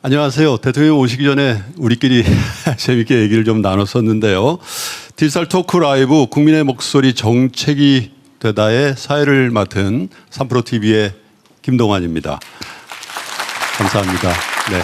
안녕하세요. 대통령 오시기 전에 우리끼리 재밌게 얘기를 좀 나눴었는데요. 디지털 토크 라이브 국민의 목소리 정책이 되다의 사회를 맡은 3프로TV의 김동완입니다. 감사합니다. 네.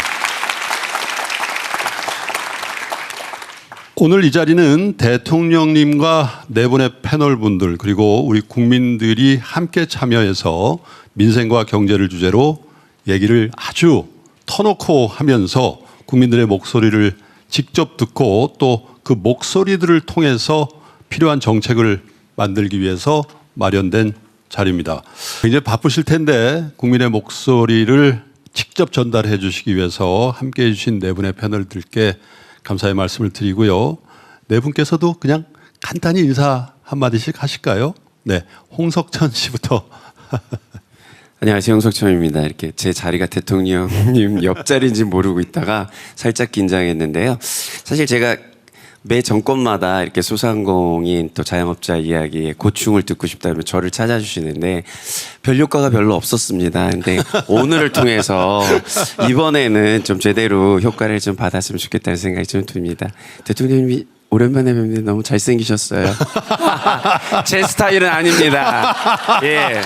오늘 이 자리는 대통령님과 네 분의 패널 분들 그리고 우리 국민들이 함께 참여해서 민생과 경제를 주제로 얘기를 아주 터놓고 하면서 국민들의 목소리를 직접 듣고 또 그 목소리들을 통해서 필요한 정책을 만들기 위해서 마련된 자리입니다. 굉장히 바쁘실 텐데 국민의 목소리를 직접 전달해 주시기 위해서 함께해 주신 네 분의 패널들께 감사의 말씀을 드리고요. 네 분께서도 그냥 간단히 인사 한마디씩 하실까요? 네, 홍석천 씨부터. 안녕하세요, 홍석천입니다. 이렇게 제 자리가 대통령님 옆자리인지 모르고 있다가 살짝 긴장했는데요. 사실 제가 매 정권마다 이렇게 소상공인 또 자영업자 이야기에 고충을 듣고 싶다면 저를 찾아주시는데 별 효과가 별로 없었습니다. 근데 오늘을 통해서 이번에는 좀 제대로 효과를 좀 받았으면 좋겠다는 생각이 좀 듭니다. 대통령님이 오랜만에 뵙는데 너무 잘생기셨어요. 제 스타일은 아닙니다. 예.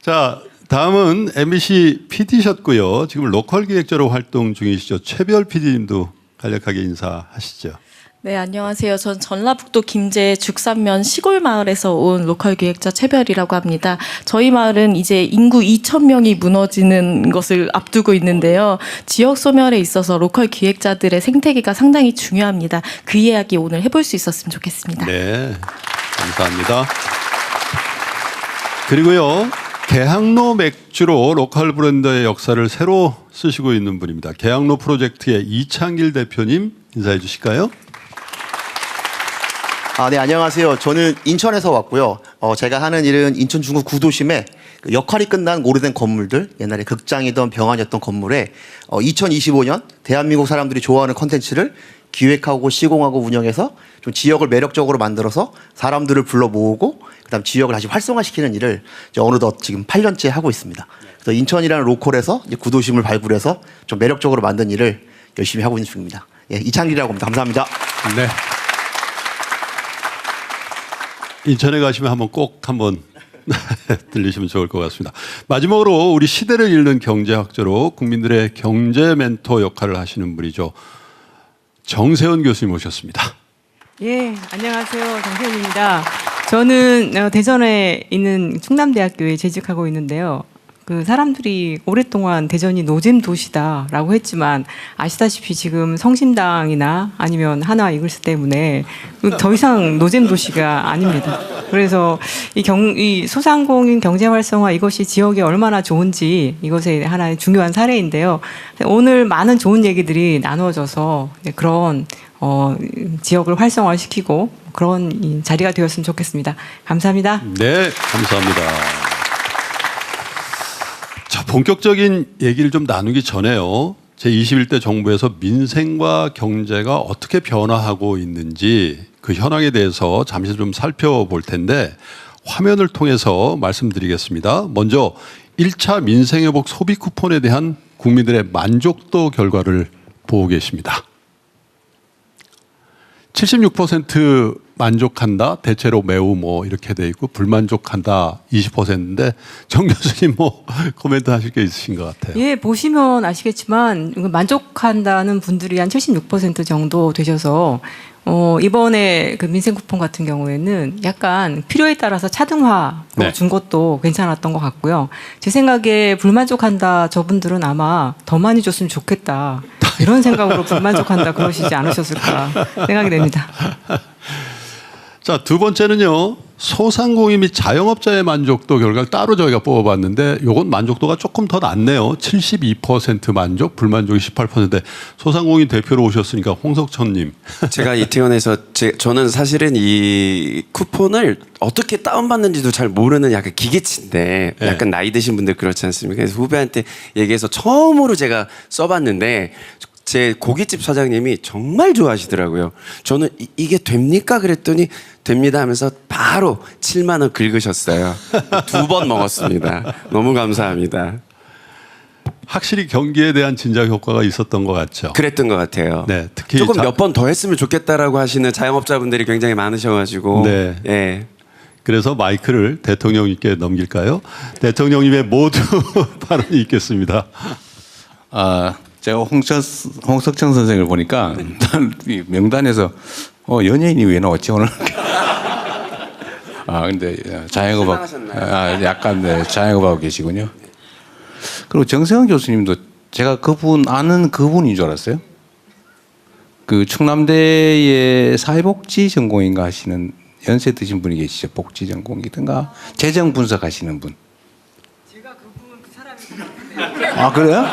자, 다음은 MBC PD셨고요. 지금 로컬 기획자로 활동 중이시죠. 최별 PD님도 간략하게 인사하시죠. 네, 안녕하세요. 전 전라북도 김제 죽산면 시골 마을에서 온 로컬 기획자 최별이라고 합니다. 저희 마을은 이제 인구 2,000명이 무너지는 것을 앞두고 있는데요. 지역 소멸에 있어서 로컬 기획자들의 생태계가 상당히 중요합니다. 그 이야기 오늘 해볼 수 있었으면 좋겠습니다. 네, 감사합니다. 그리고요, 계항로 맥주로 로컬 브랜드의 역사를 새로 쓰시고 있는 분입니다. 계항로 프로젝트의 이창길 대표님 인사해 주실까요? 네, 안녕하세요. 저는 인천에서 왔고요. 제가 하는 일은 인천 중구 구도심에 그 역할이 끝난 오래된 건물들, 옛날에 극장이던 병원이었던 건물에 2025년 대한민국 사람들이 좋아하는 컨텐츠를 기획하고 시공하고 운영해서 좀 지역을 매력적으로 만들어서 사람들을 불러 모으고 그다음 지역을 다시 활성화시키는 일을 이제 어느덧 지금 8년째 하고 있습니다. 그래서 인천이라는 로컬에서 이제 구도심을 발굴해서 좀 매력적으로 만든 일을 열심히 하고 있는 중입니다. 예, 이창길이라고 합니다. 감사합니다. 네. 인천에 가시면 꼭 한번 들리시면 좋을 것 같습니다. 마지막으로 우리 시대를 읽는 경제학자로 국민들의 경제 멘토 역할을 하시는 분이죠. 정세훈 교수님 오셨습니다. 예, 안녕하세요. 정세훈입니다. 저는 대전에 있는 충남대학교에 재직하고 있는데요. 그 사람들이 오랫동안 대전이 노잼 도시다라고 했지만 아시다시피 지금 성심당이나 아니면 하나 이글스 때문에 더 이상 노잼 도시가 아닙니다. 그래서 이 소상공인 경제 활성화 이것이 지역에 얼마나 좋은지 이것의 하나의 중요한 사례인데요. 오늘 많은 좋은 얘기들이 나누어져서 그런 지역을 활성화시키고 그런 자리가 되었으면 좋겠습니다. 감사합니다. 네, 감사합니다. 자, 본격적인 얘기를 좀 나누기 전에요. 제21대 정부에서 민생과 경제가 어떻게 변화하고 있는지 그 현황에 대해서 잠시 좀 살펴볼 텐데 화면을 통해서 말씀드리겠습니다. 먼저 1차 민생회복 소비 쿠폰에 대한 국민들의 만족도 결과를 보고 계십니다. 76% 만족한다, 대체로 매우 이렇게 돼 있고 불만족한다 20%인데 정 교수님 코멘트 하실 게 있으신 것 같아요. 예, 보시면 아시겠지만 만족한다는 분들이 한 76% 정도 되셔서 이번에 그 민생 쿠폰 같은 경우에는 약간 필요에 따라서 차등화로 네. 준 것도 괜찮았던 것 같고요. 제 생각에 불만족한다 저분들은 아마 더 많이 줬으면 좋겠다 이런 생각으로 불만족한다 그러시지 않으셨을까 생각이 됩니다. 자, 두 번째는요. 소상공인 및 자영업자의 만족도 결과를 따로 저희가 뽑아봤는데 요건 만족도가 조금 더 낮네요. 72% 만족, 불만족이 18%인데 소상공인 대표로 오셨으니까 홍석천님. 제가 이태원에서 저는 사실은 이 쿠폰을 어떻게 다운받는지도 잘 모르는 약간 기계치인데 약간 나이 드신 분들 그렇지 않습니까? 그래서 후배한테 얘기해서 처음으로 제가 써봤는데 제 고깃집 사장님이 정말 좋아하시더라고요. 저는 이게 됩니까? 그랬더니 됩니다 하면서 바로 7만 원 긁으셨어요. 2번 먹었습니다. 너무 감사합니다. 확실히 경기에 대한 진작 효과가 있었던 것 같죠. 그랬던 것 같아요. 네, 특히 조금 몇 번 더 했으면 좋겠다라고 하시는 자영업자분들이 굉장히 많으셔가지고. 네. 예. 그래서 마이크를 대통령님께 넘길까요? 대통령님의 모두 발언이 있겠습니다. 제가 홍석천 선생을 보니까 이 명단에서 연예인이 왜 나왔지 오늘? 근데 자영업하고 약간 네, 자영업하고 계시군요. 그리고 정세영 교수님도 제가 그분 아는 그분인 줄 알았어요. 그 충남대의 사회복지 전공인가 하시는 연세 드신 분이 계시죠. 복지 전공이든가 재정 분석하시는 분. 제가 그분 그 사람이 아 그래요?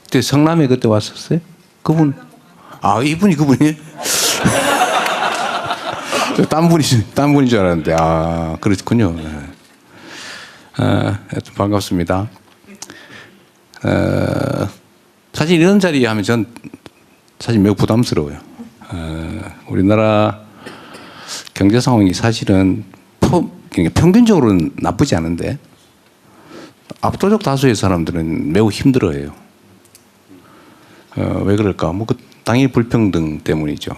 그때 성남에 그때 왔었어요? 그분 이분이 그분이에요? 딴 분인 줄 알았는데 그렇군요. 하여튼 반갑습니다. 사실 이런 자리 하면 전 사실 매우 부담스러워요. 우리나라 경제 상황이 사실은 평균적으로는 나쁘지 않은데 압도적 다수의 사람들은 매우 힘들어해요. 왜 그럴까? 그 당일 불평등 때문이죠.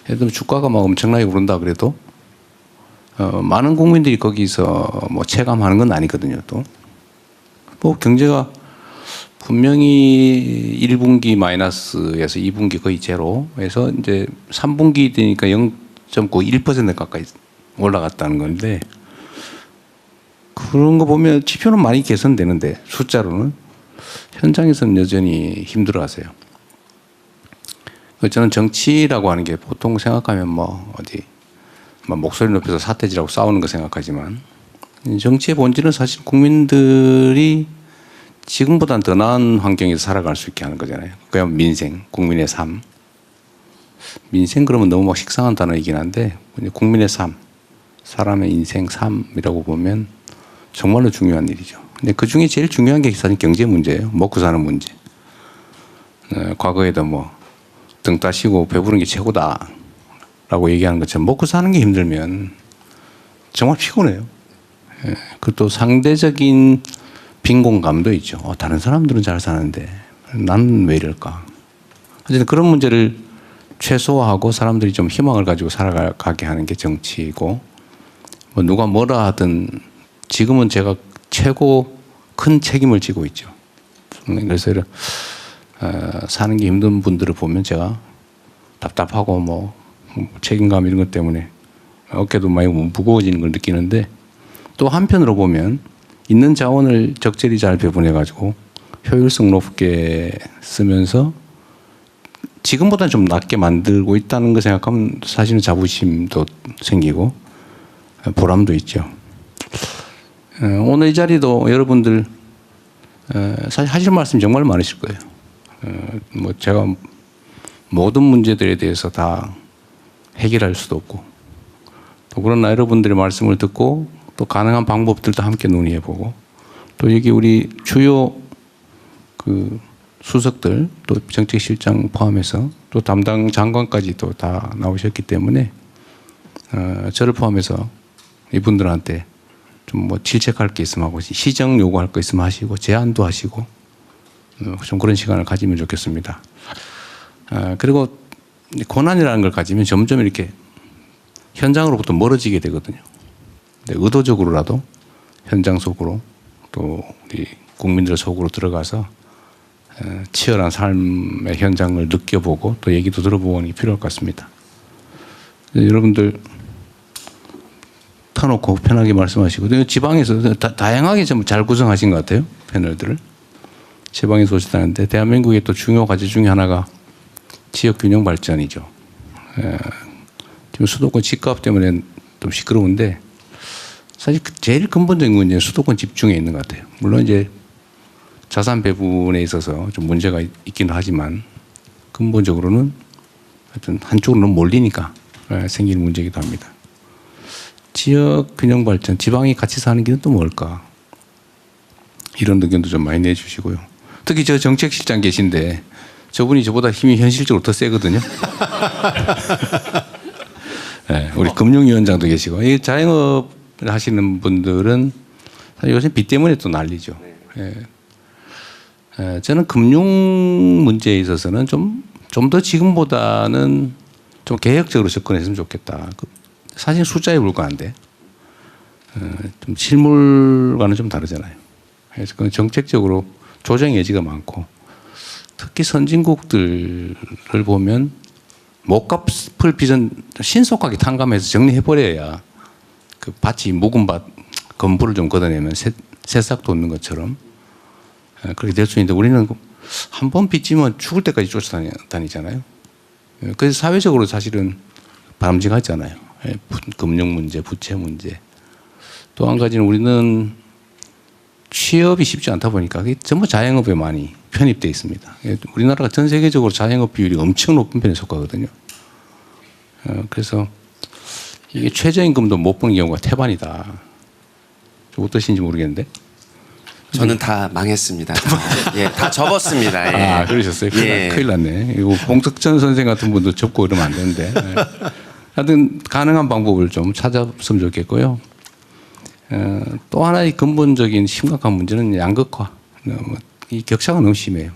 예를 들면 주가가 막 엄청나게 오른다 그래도 많은 국민들이 거기서 체감하는 건 아니거든요. 또 경제가 분명히 1분기 마이너스에서 2분기 거의 제로에서 이제 3분기 되니까 0.91% 가까이 올라갔다는 건데 그런 거 보면 지표는 많이 개선되는데 숫자로는 현장에서는 여전히 힘들어하세요. 저는 정치라고 하는 게 보통 생각하면 목소리 높여서 사태지라고 싸우는 거 생각하지만 정치의 본질은 사실 국민들이 지금보다는 더 나은 환경에서 살아갈 수 있게 하는 거잖아요. 그냥 민생, 국민의 삶. 민생 그러면 너무 식상한 단어이긴 한데 국민의 삶, 사람의 인생, 삶이라고 보면 정말로 중요한 일이죠. 근데 그 중에 제일 중요한 게 사실 경제 문제예요. 먹고 사는 문제. 과거에도 등 따시고 배부른 게 최고다라고 얘기하는 것처럼 먹고 사는 게 힘들면 정말 피곤해요. 그리고 또 상대적인 빈곤감도 있죠. 다른 사람들은 잘 사는데 나는 왜 이럴까? 어쨌든 그런 문제를 최소화하고 사람들이 좀 희망을 가지고 살아가게 하는 게 정치이고 누가 뭐라 하든 지금은 제가 최고 큰 책임을 지고 있죠. 그래서 사는 게 힘든 분들을 보면 제가 답답하고 책임감 이런 것 때문에 어깨도 많이 무거워지는 걸 느끼는데 또 한편으로 보면 있는 자원을 적절히 잘 배분해 가지고 효율성 높게 쓰면서 지금보다는 좀 낫게 만들고 있다는 거 생각하면 사실은 자부심도 생기고 보람도 있죠. 오늘 이 자리도 여러분들 사실 하실 말씀 정말 많으실 거예요. 제가 모든 문제들에 대해서 다 해결할 수도 없고 또 그러나 여러분들의 말씀을 듣고 또 가능한 방법들도 함께 논의해보고 또 여기 우리 주요 그 수석들 또 정책실장 포함해서 또 담당 장관까지 또 다 나오셨기 때문에 저를 포함해서 이분들한테 좀 질책할 게 있으면 하고 시정 요구할 거 있으면 하시고 제안도 하시고 좀 그런 시간을 가지면 좋겠습니다. 그리고 고난이라는 걸 가지면 점점 이렇게 현장으로부터 멀어지게 되거든요. 의도적으로라도 현장 속으로 또 우리 국민들 속으로 들어가서 치열한 삶의 현장을 느껴보고 또 얘기도 들어보는 게 필요할 것 같습니다. 여러분들 터놓고 편하게 말씀하시고 지방에서 다양하게 좀 잘 구성하신 것 같아요. 패널들을. 지방에서 오셨다는데 대한민국의 또 중요 과제 중에 하나가 지역 균형 발전이죠. 지금 수도권 집값 때문에 좀 시끄러운데 사실 제일 근본적인 문제는 수도권 집중에 있는 것 같아요. 물론 이제 자산 배분에 있어서 좀 문제가 있기는 하지만 근본적으로는 하여튼 한쪽으로 너무 몰리니까 생기는 문제이기도 합니다. 지역 균형 발전, 지방이 같이 사는 길은 또 뭘까? 이런 의견도 좀 많이 내주시고요. 특히 저 정책실장 계신데 저분이 저보다 힘이 현실적으로 더 세거든요. 네, 우리 금융위원장도 계시고 이 자영업을 하시는 분들은 사실 요새 빚 때문에 또 난리죠. 저는 금융 문제에 있어서는 좀 더 지금보다는 좀 개혁적으로 접근했으면 좋겠다. 사실 숫자에 불과한데 좀 실물과는 좀 다르잖아요. 그래서 그건 정책적으로 조정 여지가 많고 특히 선진국들을 보면 못 갚을 빚은 신속하게 탕감해서 정리해버려야 그 밭이 묵은 밭 건물을 좀 걷어내면 새싹 돋는 것처럼 그렇게 될 수 있는데 우리는 한 번 빚지면 죽을 때까지 쫓아다니잖아요. 그래서 사회적으로 사실은 바람직하잖아요. 금융 문제, 부채 문제. 또 한 가지는 우리는 취업이 쉽지 않다 보니까 그게 전부 자영업에 많이 편입되어 있습니다. 우리나라가 전 세계적으로 자영업 비율이 엄청 높은 편에 속하거든요. 그래서 이게 최저임금도 못 버는 경우가 태반이다. 좀 어떠신지 모르겠는데. 저는 다 망했습니다. 예, 다 접었습니다. 예. 아, 그러셨어요? 예. 큰일 났네. 이거 봉석천 선생 같은 분도 접고 그러면 안 되는데. 하여튼 가능한 방법을 좀 찾았으면 좋겠고요. 또 하나의 근본적인 심각한 문제는 양극화. 이 격차가 너무 심해요.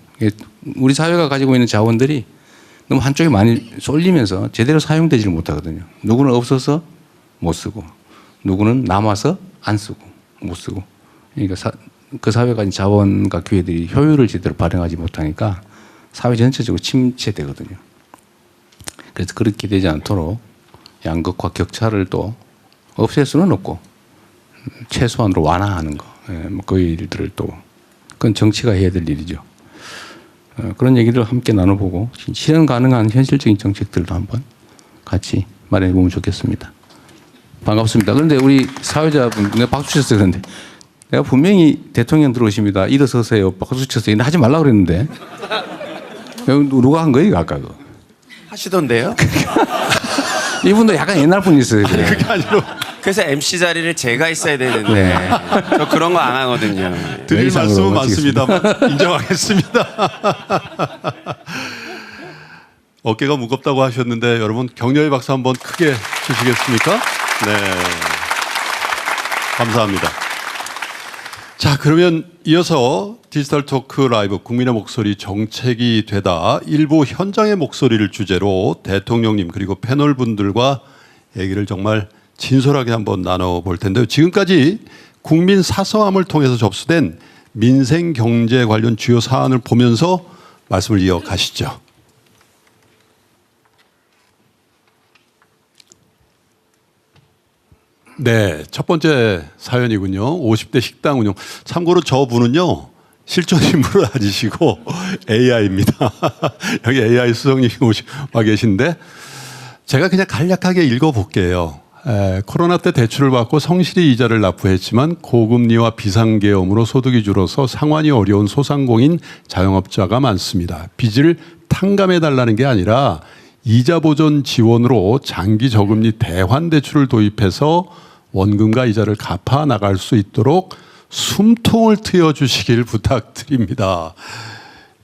우리 사회가 가지고 있는 자원들이 너무 한쪽에 많이 쏠리면서 제대로 사용되지를 못하거든요. 누구는 없어서 못 쓰고, 누구는 남아서 안 쓰고, 못 쓰고. 그러니까 그 사회가 가진 자원과 기회들이 효율을 제대로 발휘하지 못하니까 사회 전체적으로 침체되거든요. 그래서 그렇게 되지 않도록 양극화 격차를 또 없앨 수는 없고 최소한으로 완화하는 거, 그 일들을 또 그건 정치가 해야 될 일이죠. 그런 얘기를 함께 나눠보고 실현 가능한 현실적인 정책들도 한번 같이 마련해 보면 좋겠습니다. 반갑습니다. 그런데 우리 사회자분 내가 박수 쳤어요. 그런데 내가 분명히 대통령 들어오십니다. 일어서세요. 박수 쳤어요. 하지 말라고 그랬는데 누가 한 거예요? 아까 그거. 하시던데요? 이분도 약간 옛날 분이세요. 아니, 그게 아니라 그래서 MC 자리를 제가 있어야 되는데 네. 저 그런 거 안 하거든요. 드릴 예의상으로 말씀은 많습니다만 인정하겠습니다. 어깨가 무겁다고 하셨는데 여러분 격려의 박수 한번 크게 주시겠습니까? 네. 감사합니다. 자, 그러면 이어서 디지털 토크 라이브 국민의 목소리 정책이 되다 일부 현장의 목소리를 주제로 대통령님 그리고 패널 분들과 얘기를 정말 진솔하게 한번 나눠볼 텐데요. 지금까지 국민 사서함을 통해서 접수된 민생 경제 관련 주요 사안을 보면서 말씀을 이어가시죠. 네, 첫 번째 사연이군요. 50대 식당 운영. 참고로 저분은요, 실존 인물을 아니시고 AI입니다. 여기 AI 수석님이 와 계신데 제가 그냥 간략하게 읽어볼게요. 코로나 때 대출을 받고 성실히 이자를 납부했지만 고금리와 비상계엄으로 소득이 줄어서 상환이 어려운 소상공인 자영업자가 많습니다. 빚을 탕감해달라는 게 아니라 이자 보전 지원으로 장기 저금리 대환 대출을 도입해서 원금과 이자를 갚아 나갈 수 있도록 숨통을 트여주시길 부탁드립니다.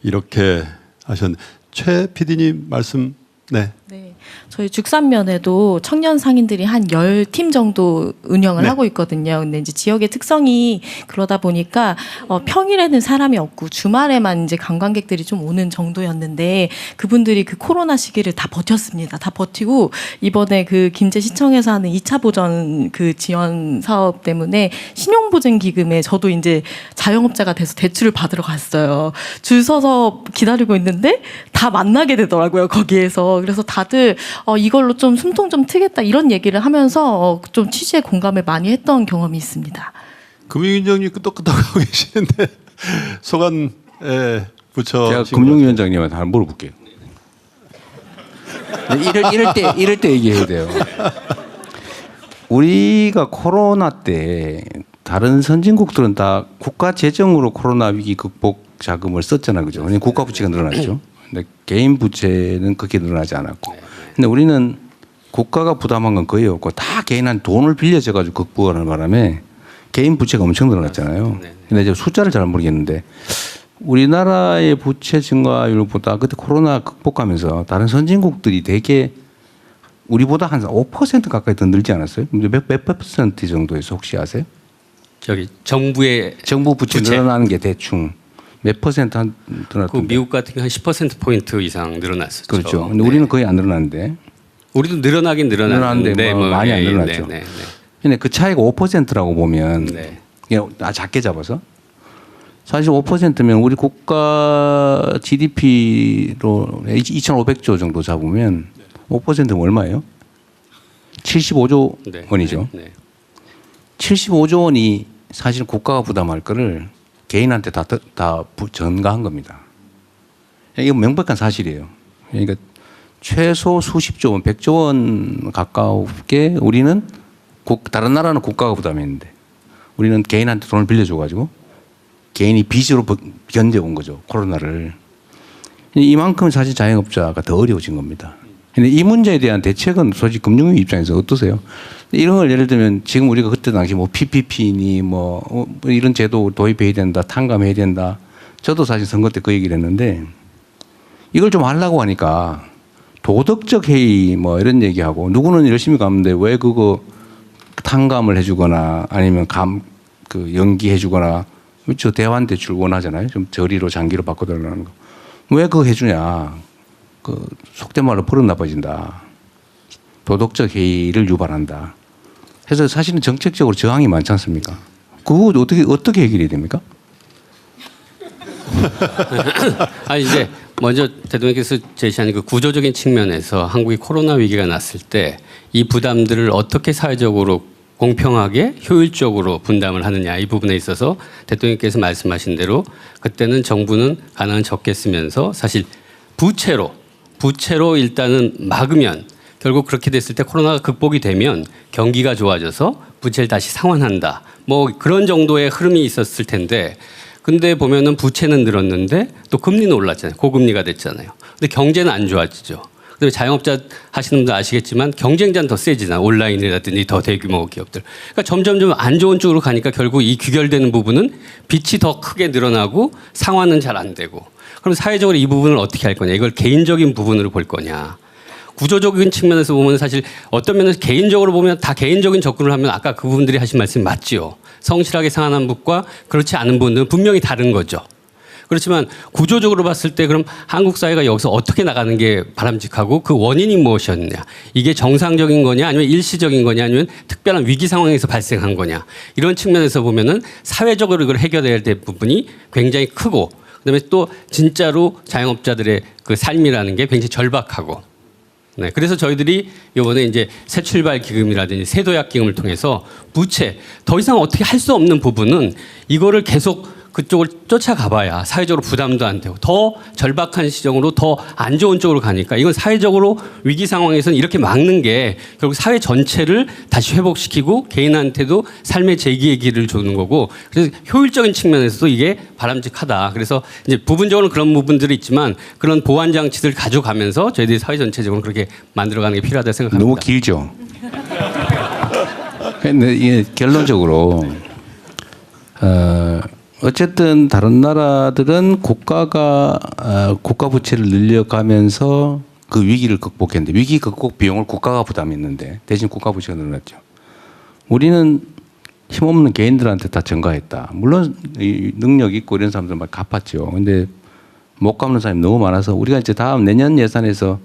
이렇게 하셨는데 최 PD님 말씀. 네. 네. 저희 죽산면에도 청년 상인들이 한 10팀 정도 운영을 네. 하고 있거든요. 근데 이제 지역의 특성이 그러다 보니까 평일에는 사람이 없고 주말에만 이제 관광객들이 좀 오는 정도였는데 그분들이 그 코로나 시기를 다 버텼습니다. 다 버티고 이번에 그 김제시청에서 하는 2차 보전 그 지원 사업 때문에 신용보증 기금에 저도 이제 자영업자가 돼서 대출을 받으러 갔어요. 줄 서서 기다리고 있는데 다 만나게 되더라고요. 거기에서. 그래서 다들 이걸로 좀 숨통 좀 트겠다 이런 얘기를 하면서 좀 취지에 공감을 많이 했던 경험이 있습니다. 금융위원장님 끄떡끄떡하고 계시는데 소관 부처 제가 친구들. 금융위원장님한테 한번 물어볼게요. 이럴 때 얘기해야 돼요. 우리가 코로나 때 다른 선진국들은 다 국가 재정으로 코로나 위기 극복 자금을 썼잖아요, 그죠? 국가 부채가 늘어났죠. 근데 개인 부채는 그렇게 늘어나지 않았고. 근데 우리는 국가가 부담한 건 거의 없고 다 개인한 돈을 빌려줘 가지고 극복하는 바람에 개인 부채가 엄청 늘어났잖아요. 근데 이제 숫자를 잘 모르겠는데 우리나라의 부채 증가율보다 그때 코로나 극복하면서 다른 선진국들이 되게 우리보다 한 5% 가까이 더 늘지 않았어요? 몇 퍼센트 정도에서 혹시 아세요? 저기 정부의 정부 부채 부채. 늘어나는 게 대충 몇 퍼센트 한 그 늘어났던데? 미국 같은 경우 한 10% 포인트 이상 늘어났었죠. 그렇죠. 근데 네. 우리는 거의 안 늘어났는데. 우리도 늘어나긴 늘어났는데 늘어났는데 뭐 많이 안 늘어났죠. 네, 네, 근데 그 차이가 5%라고 보면 네. 그냥 작게 잡아서 사실 5%면 우리 국가 GDP로 2,500조 정도 잡으면 5%면 얼마예요? 75조 네. 원이죠. 네, 네. 75조 원이 사실 국가가 부담할 거를 개인한테 다 전가한 겁니다. 이거 명백한 사실이에요. 그러니까 최소 수십조 원, 100조 원 가깝게 우리는 다른 나라는 국가가 부담했는데 우리는 개인한테 돈을 빌려줘가지고 개인이 빚으로 견뎌온 거죠. 코로나를. 이만큼 사실 자영업자가 더 어려워진 겁니다. 근데 이 문제에 대한 대책은 솔직히 금융위 입장에서 어떠세요? 이런 걸 예를 들면 지금 우리가 그때 당시 뭐 PPP니 뭐 이런 제도 도입해야 된다, 탕감해야 된다. 저도 사실 선거 때 그 얘기를 했는데 이걸 좀 하려고 하니까 도덕적 해이 뭐 이런 얘기하고 누구는 열심히 가는데 왜 그거 탕감을 해주거나 아니면 그 연기해주거나 저 대환 대출 원하잖아요. 좀 저리로 장기로 바꿔달라는 거. 왜 그거 해주냐? 그 속된 말로 버릇 나빠진다. 도덕적 해이를 유발한다. 그래서 사실은 정책적으로 저항이 많지 않습니까? 그거 어떻게 해결이 됩니까? 아니 이제 먼저 대통령께서 제시한 그 구조적인 측면에서 한국이 코로나 위기가 났을 때 이 부담들을 어떻게 사회적으로 공평하게 효율적으로 분담을 하느냐 이 부분에 있어서 대통령께서 말씀하신 대로 그때는 정부는 가능한 적게 쓰면서 사실 부채로 일단은 막으면 결국 그렇게 됐을 때 코로나가 극복이 되면 경기가 좋아져서 부채를 다시 상환한다. 뭐 그런 정도의 흐름이 있었을 텐데 근데 보면은 부채는 늘었는데 또 금리는 올랐잖아요. 고금리가 됐잖아요. 근데 경제는 안 좋아지죠. 그다음에 자영업자 하시는 분들 아시겠지만 경쟁자는 더 세지나 온라인이라든지 더 대규모 기업들. 그러니까 점점 안 좋은 쪽으로 가니까 결국 이 귀결되는 부분은 빚이 더 크게 늘어나고 상환은 잘 안 되고. 그럼 사회적으로 이 부분을 어떻게 할 거냐? 이걸 개인적인 부분으로 볼 거냐? 구조적인 측면에서 보면 사실 어떤 면에서 개인적으로 보면 다 개인적인 접근을 하면 아까 그분들이 하신 말씀이 맞지요. 성실하게 상환한 분과 그렇지 않은 분들은 분명히 다른 거죠. 그렇지만 구조적으로 봤을 때 그럼 한국 사회가 여기서 어떻게 나가는 게 바람직하고 그 원인이 무엇이었느냐. 이게 정상적인 거냐 아니면 일시적인 거냐 아니면 특별한 위기 상황에서 발생한 거냐. 이런 측면에서 보면은 사회적으로 이걸 해결해야 될 부분이 굉장히 크고 그다음에 또 진짜로 자영업자들의 그 삶이라는 게 굉장히 절박하고 네, 그래서 저희들이 이번에 이제 새 출발 기금이라든지 세도약 기금을 통해서 부채 더 이상 어떻게 할 수 없는 부분은 이거를 계속 그쪽을 쫓아가봐야 사회적으로 부담도 안 되고 더 절박한 시정으로 더 안 좋은 쪽으로 가니까 이건 사회적으로 위기 상황에서는 이렇게 막는 게 결국 사회 전체를 다시 회복시키고 개인한테도 삶의 재기의 길을 주는 거고 그래서 효율적인 측면에서도 이게 바람직하다. 그래서 이제 부분적으로 그런 부분들이 있지만 그런 보완 장치들 가져가면서 저희들이 사회 전체적으로 그렇게 만들어가는 게 필요하다고 생각합니다. 너무 길죠. 근데 이게 결론적으로 어쨌든 다른 나라들은 국가가 국가 부채를 늘려가면서 그 위기를 극복했는데 위기 극복 비용을 국가가 부담했는데 대신 국가 부채가 늘어났죠. 우리는 힘없는 개인들한테 다 전가했다. 물론 능력 있고 이런 사람들만 갚았죠. 근데 못 갚는 사람이 너무 많아서 우리가 이제 다음 내년 예산에서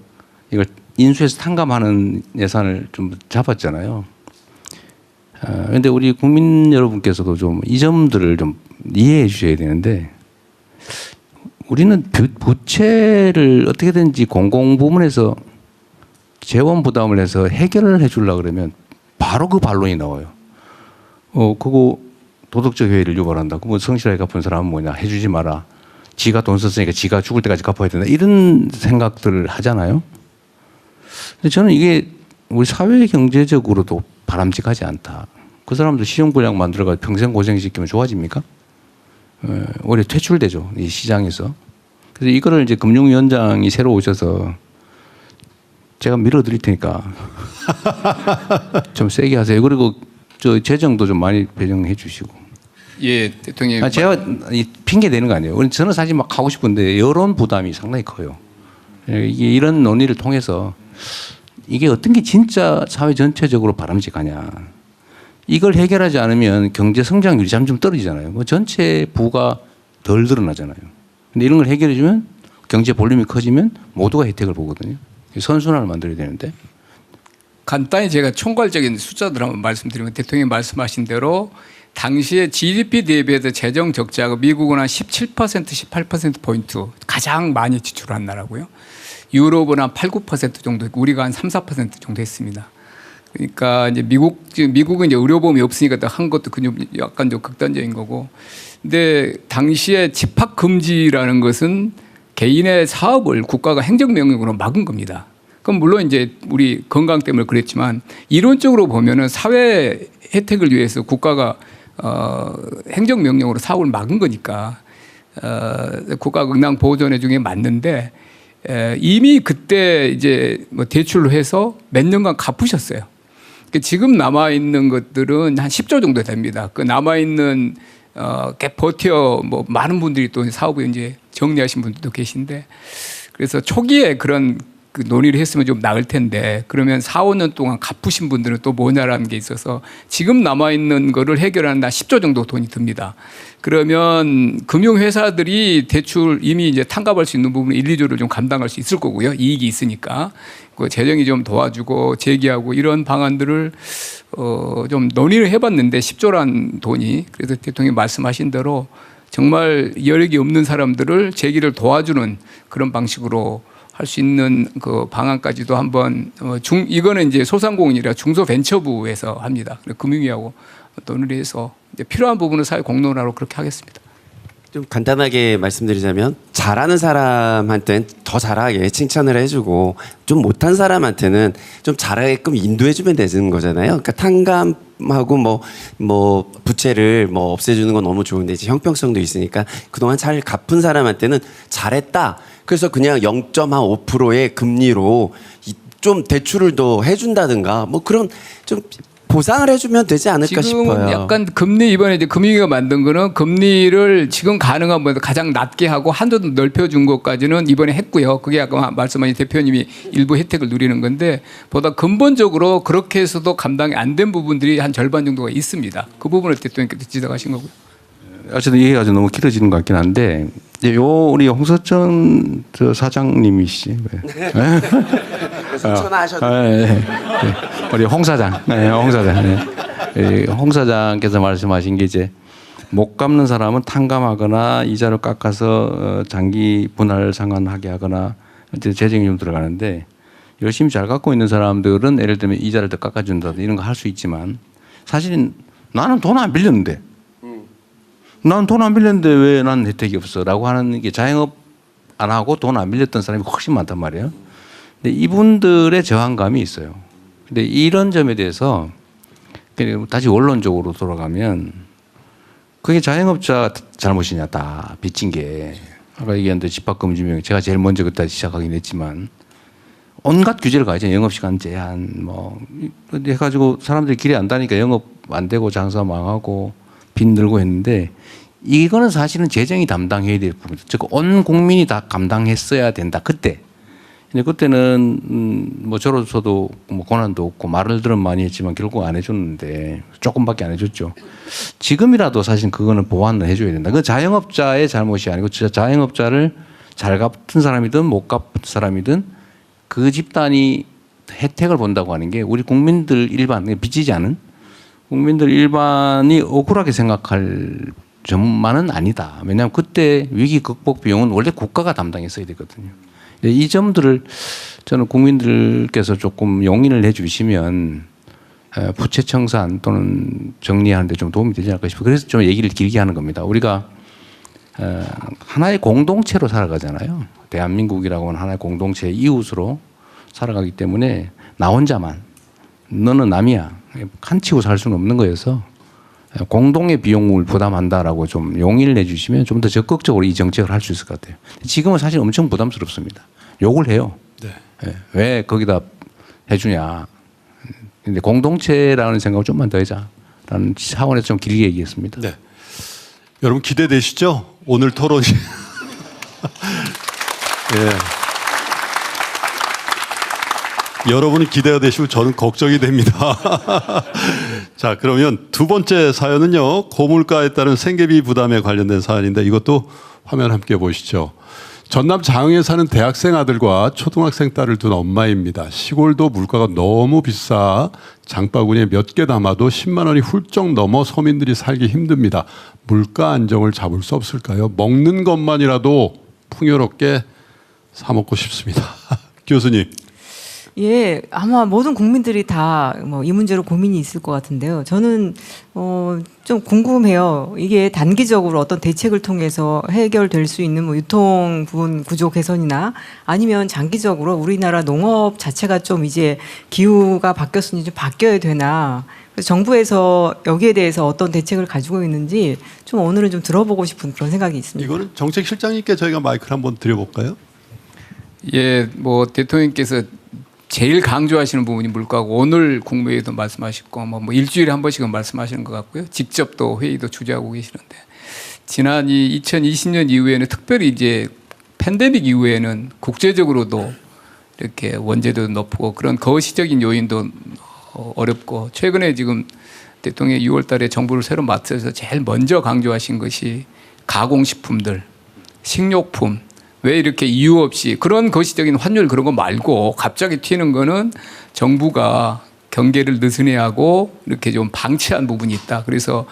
이걸 인수해서 탕감하는 예산을 좀 잡았잖아요. 그런데 우리 국민 여러분께서도 좀 이 점들을 좀 이해해 주셔야 되는데 우리는 부채를 어떻게든지 공공부문에서 재원 부담을 해서 해결을 해주려고 그러면 바로 그 반론이 나와요. 그거 도덕적 회의를 유발한다. 그거 성실하게 갚은 사람은 뭐냐 해주지 마라. 지가 돈 썼으니까 지가 죽을 때까지 갚아야 된다. 이런 생각들을 하잖아요. 근데 저는 이게 우리 사회 경제적으로도 바람직하지 않다. 그 사람들 시종불량 만들어가지고 평생 고생시키면 좋아집니까? 오히려 퇴출되죠. 이 시장에서. 그래서 이거를 이제 금융위원장이 새로 오셔서 제가 밀어드릴 테니까 좀 세게 하세요. 그리고 저 재정도 좀 많이 배정해 주시고 예, 대통령. 제가 핑계 대는 거 아니에요. 저는 사실 막 하고 싶은데 여론 부담이 상당히 커요. 이게 이런 논의를 통해서 이게 어떤 게 진짜 사회 전체적으로 바람직하냐. 이걸 해결하지 않으면 경제 성장률이 점점 떨어지잖아요. 뭐 전체 부가 덜 늘어나잖아요. 근데 이런 걸 해결해 주면 경제 볼륨이 커지면 모두가 혜택을 보거든요. 선순환을 만들어야 되는데. 간단히 제가 총괄적인 숫자들 한번 말씀드리면 대통령이 말씀하신 대로 당시에 GDP 대비해서 재정 적자가 미국은 한 17%, 18%포인트 가장 많이 지출한 나라고요. 유럽은 한 8, 9% 정도 있고 우리가 한 3, 4% 정도 했습니다. 그러니까 이제 미국은 이제 의료보험이 없으니까 한 것도 그냥 약간 좀 극단적인 거고. 근데 당시에 집합 금지라는 것은 개인의 사업을 국가가 행정명령으로 막은 겁니다. 그럼 물론 이제 우리 건강 때문에 그랬지만 이론적으로 보면은 사회 혜택을 위해서 국가가 행정명령으로 사업을 막은 거니까 국가 응당 보호전에 중에 맞는데 이미 그때 이제 뭐 대출로 해서 몇 년간 갚으셨어요. 지금 남아 있는 것들은 한 10조 정도 됩니다. 그 남아 있는 버텨 뭐 많은 분들이 또 사업을 이제 정리하신 분들도 계신데 그래서 초기에 그런 그 논의를 했으면 좀 나을 텐데 그러면 4, 5년 동안 갚으신 분들은 또 뭐냐라는 게 있어서 지금 남아있는 거를 해결하는 한 10조 정도 돈이 듭니다. 그러면 금융회사들이 대출 이미 이제 탕감할 수 있는 부분 1, 2조를 좀 감당할 수 있을 거고요. 이익이 있으니까. 그 재정이 좀 도와주고 재기하고 이런 방안들을 좀 논의를 해봤는데 10조란 돈이 그래서 대통령이 말씀하신 대로 정말 여력이 없는 사람들을 재기를 도와주는 그런 방식으로 할 수 있는 그 방안까지도 한번 이거는 이제 소상공인이라 중소벤처부에서 합니다. 금융위하고 논의를 해서 이제 필요한 부분은 사회 공론화로 그렇게 하겠습니다. 좀 간단하게 말씀드리자면 잘하는 사람한테는 더 잘하게 칭찬을 해주고 좀 못한 사람한테는 좀 잘하게끔 인도해주면 되는 거잖아요. 그러니까 탕감하고 뭐 부채를 뭐 없애주는 건 너무 좋은데 이제 형평성도 있으니까 그동안 잘 갚은 사람한테는 잘했다. 그래서 그냥 0.5%의 금리로 좀 대출을 더 해준다든가 뭐 그런 좀 보상을 해주면 되지 않을까 지금 싶어요. 약간 금리 이번에 이제 금융위가 만든 거는 금리를 지금 가능한 뭐 가장 낮게 하고 한도도 넓혀준 것까지는 이번에 했고요. 그게 아까 말씀하신 대표님이 일부 혜택을 누리는 건데 보다 근본적으로 그렇게 해서도 감당이 안 된 부분들이 한 절반 정도가 있습니다. 그 부분을 대통령께서 지적하신 거고요. 어쨌든 얘기가 좀 너무 길어지는 것 같긴 한데 우리 홍서천 사장님이시지. 전화하셔도 우리 홍 사장, 홍 사장, 홍 사장께서 말씀하신 게 이제 못 갚는 사람은 탕감하거나 이자를 깎아서 장기 분할 상환하게 하거나 이제 재정이 좀 들어가는데 열심히 잘 갚고 있는 사람들은 예를 들면 이자를 더 깎아준다든지 이런 거 할 수 있지만 사실은 나는 돈 안 빌렸는데. 난 돈 안 빌렸는데 왜 난 혜택이 없어? 라고 하는 게 자영업 안 하고 돈 안 빌렸던 사람이 훨씬 많단 말이에요. 근데 이분들의 저항감이 있어요. 근데 이런 점에 대해서 다시 원론적으로 돌아가면 그게 자영업자 잘못이냐, 다 빚진 게. 아까 얘기한 대로 집합금지명 제가 제일 먼저 그때 시작하긴 했지만 온갖 규제를 가하죠. 영업시간 제한 뭐 해가지고 사람들이 길에 안 다니까 영업 안 되고 장사 망하고 빚 늘고 했는데 이거는 사실은 재정이 담당해야 될 부분이죠. 즉 온 국민이 다 감당했어야 된다. 그때. 근데 그때는 뭐 저로서도 뭐 권한도 없고 말을 들은 많이 했지만 결국 안 해줬는데 조금밖에 안 해줬죠. 지금이라도 사실 그거는 보완을 해줘야 된다. 그 자영업자의 잘못이 아니고 자영업자를 잘 갚은 사람이든 못 갚은 사람이든 그 집단이 혜택을 본다고 하는 게 우리 국민들 일반 빚지지 않은 국민들 일반이 억울하게 생각할 점만은 아니다. 왜냐하면 그때 위기 극복 비용은 원래 국가가 담당했어야 되거든요. 이 점들을 저는 국민들께서 조금 용인을 해주시면 부채 청산 또는 정리하는 데 좀 도움이 되지 않을까 싶어요. 그래서 좀 얘기를 길게 하는 겁니다. 우리가 하나의 공동체로 살아가잖아요. 대한민국이라고 하는 하나의 공동체 이웃으로 살아가기 때문에 나 혼자만 너는 남이야. 칸치고 살 수는 없는 거여서 공동의 비용을 부담한다라고 좀 용인을 해주시면 좀 더 적극적으로 이 정책을 할 수 있을 것 같아요. 지금은 사실 엄청 부담스럽습니다. 욕을 해요. 네. 왜 거기다 해주냐. 근데 공동체라는 생각을 좀만 더 하자라는 차원에서 좀 길게 얘기했습니다. 네. 여러분 기대되시죠? 오늘 토론이. 예. 여러분은 기대가 되시고 저는 걱정이 됩니다. 자, 그러면 두 번째 사연은요. 고물가에 따른 생계비 부담에 관련된 사연인데 이것도 화면 함께 보시죠. 전남 장흥에 사는 대학생 아들과 초등학생 딸을 둔 엄마입니다. 시골도 물가가 너무 비싸 장바구니에 몇 개 담아도 10만 원이 훌쩍 넘어 서민들이 살기 힘듭니다. 물가 안정을 잡을 수 없을까요? 먹는 것만이라도 풍요롭게 사 먹고 싶습니다. 교수님. 예, 아마 모든 국민들이 다 뭐 이 문제로 고민이 있을 것 같은데요. 저는 좀 궁금해요. 이게 단기적으로 어떤 대책을 통해서 해결될 수 있는 뭐 유통 부분 구조 개선이나 아니면 장기적으로 우리나라 농업 자체가 좀 이제 기후가 바뀌었으니 좀 바뀌어야 되나. 그래서 정부에서 여기에 대해서 어떤 대책을 가지고 있는지 좀 오늘은 좀 들어보고 싶은 그런 생각이 있습니다. 이거는 정책실장님께 저희가 마이크를 한번 드려볼까요? 예, 뭐 대통령께서 제일 강조하시는 부분이 물가고 오늘 국무회의도 말씀하셨고 뭐 일주일에 한 번씩은 말씀하시는 것 같고요. 직접 또 회의도 주재하고 계시는데 지난 이 2020년 이후에는 특별히 이제 팬데믹 이후에는 국제적으로도 이렇게 원재도 높고 그런 거시적인 요인도 어렵고 최근에 지금 대통령이 6월 달에 정부를 새로 맡아서 제일 먼저 강조하신 것이 가공식품들, 식료품 왜 이렇게 이유 없이 그런 거시적인 환율 그런 거 말고 갑자기 튀는 거는 정부가 경계를 느슨해하고 이렇게 좀 방치한 부분이 있다. 그래서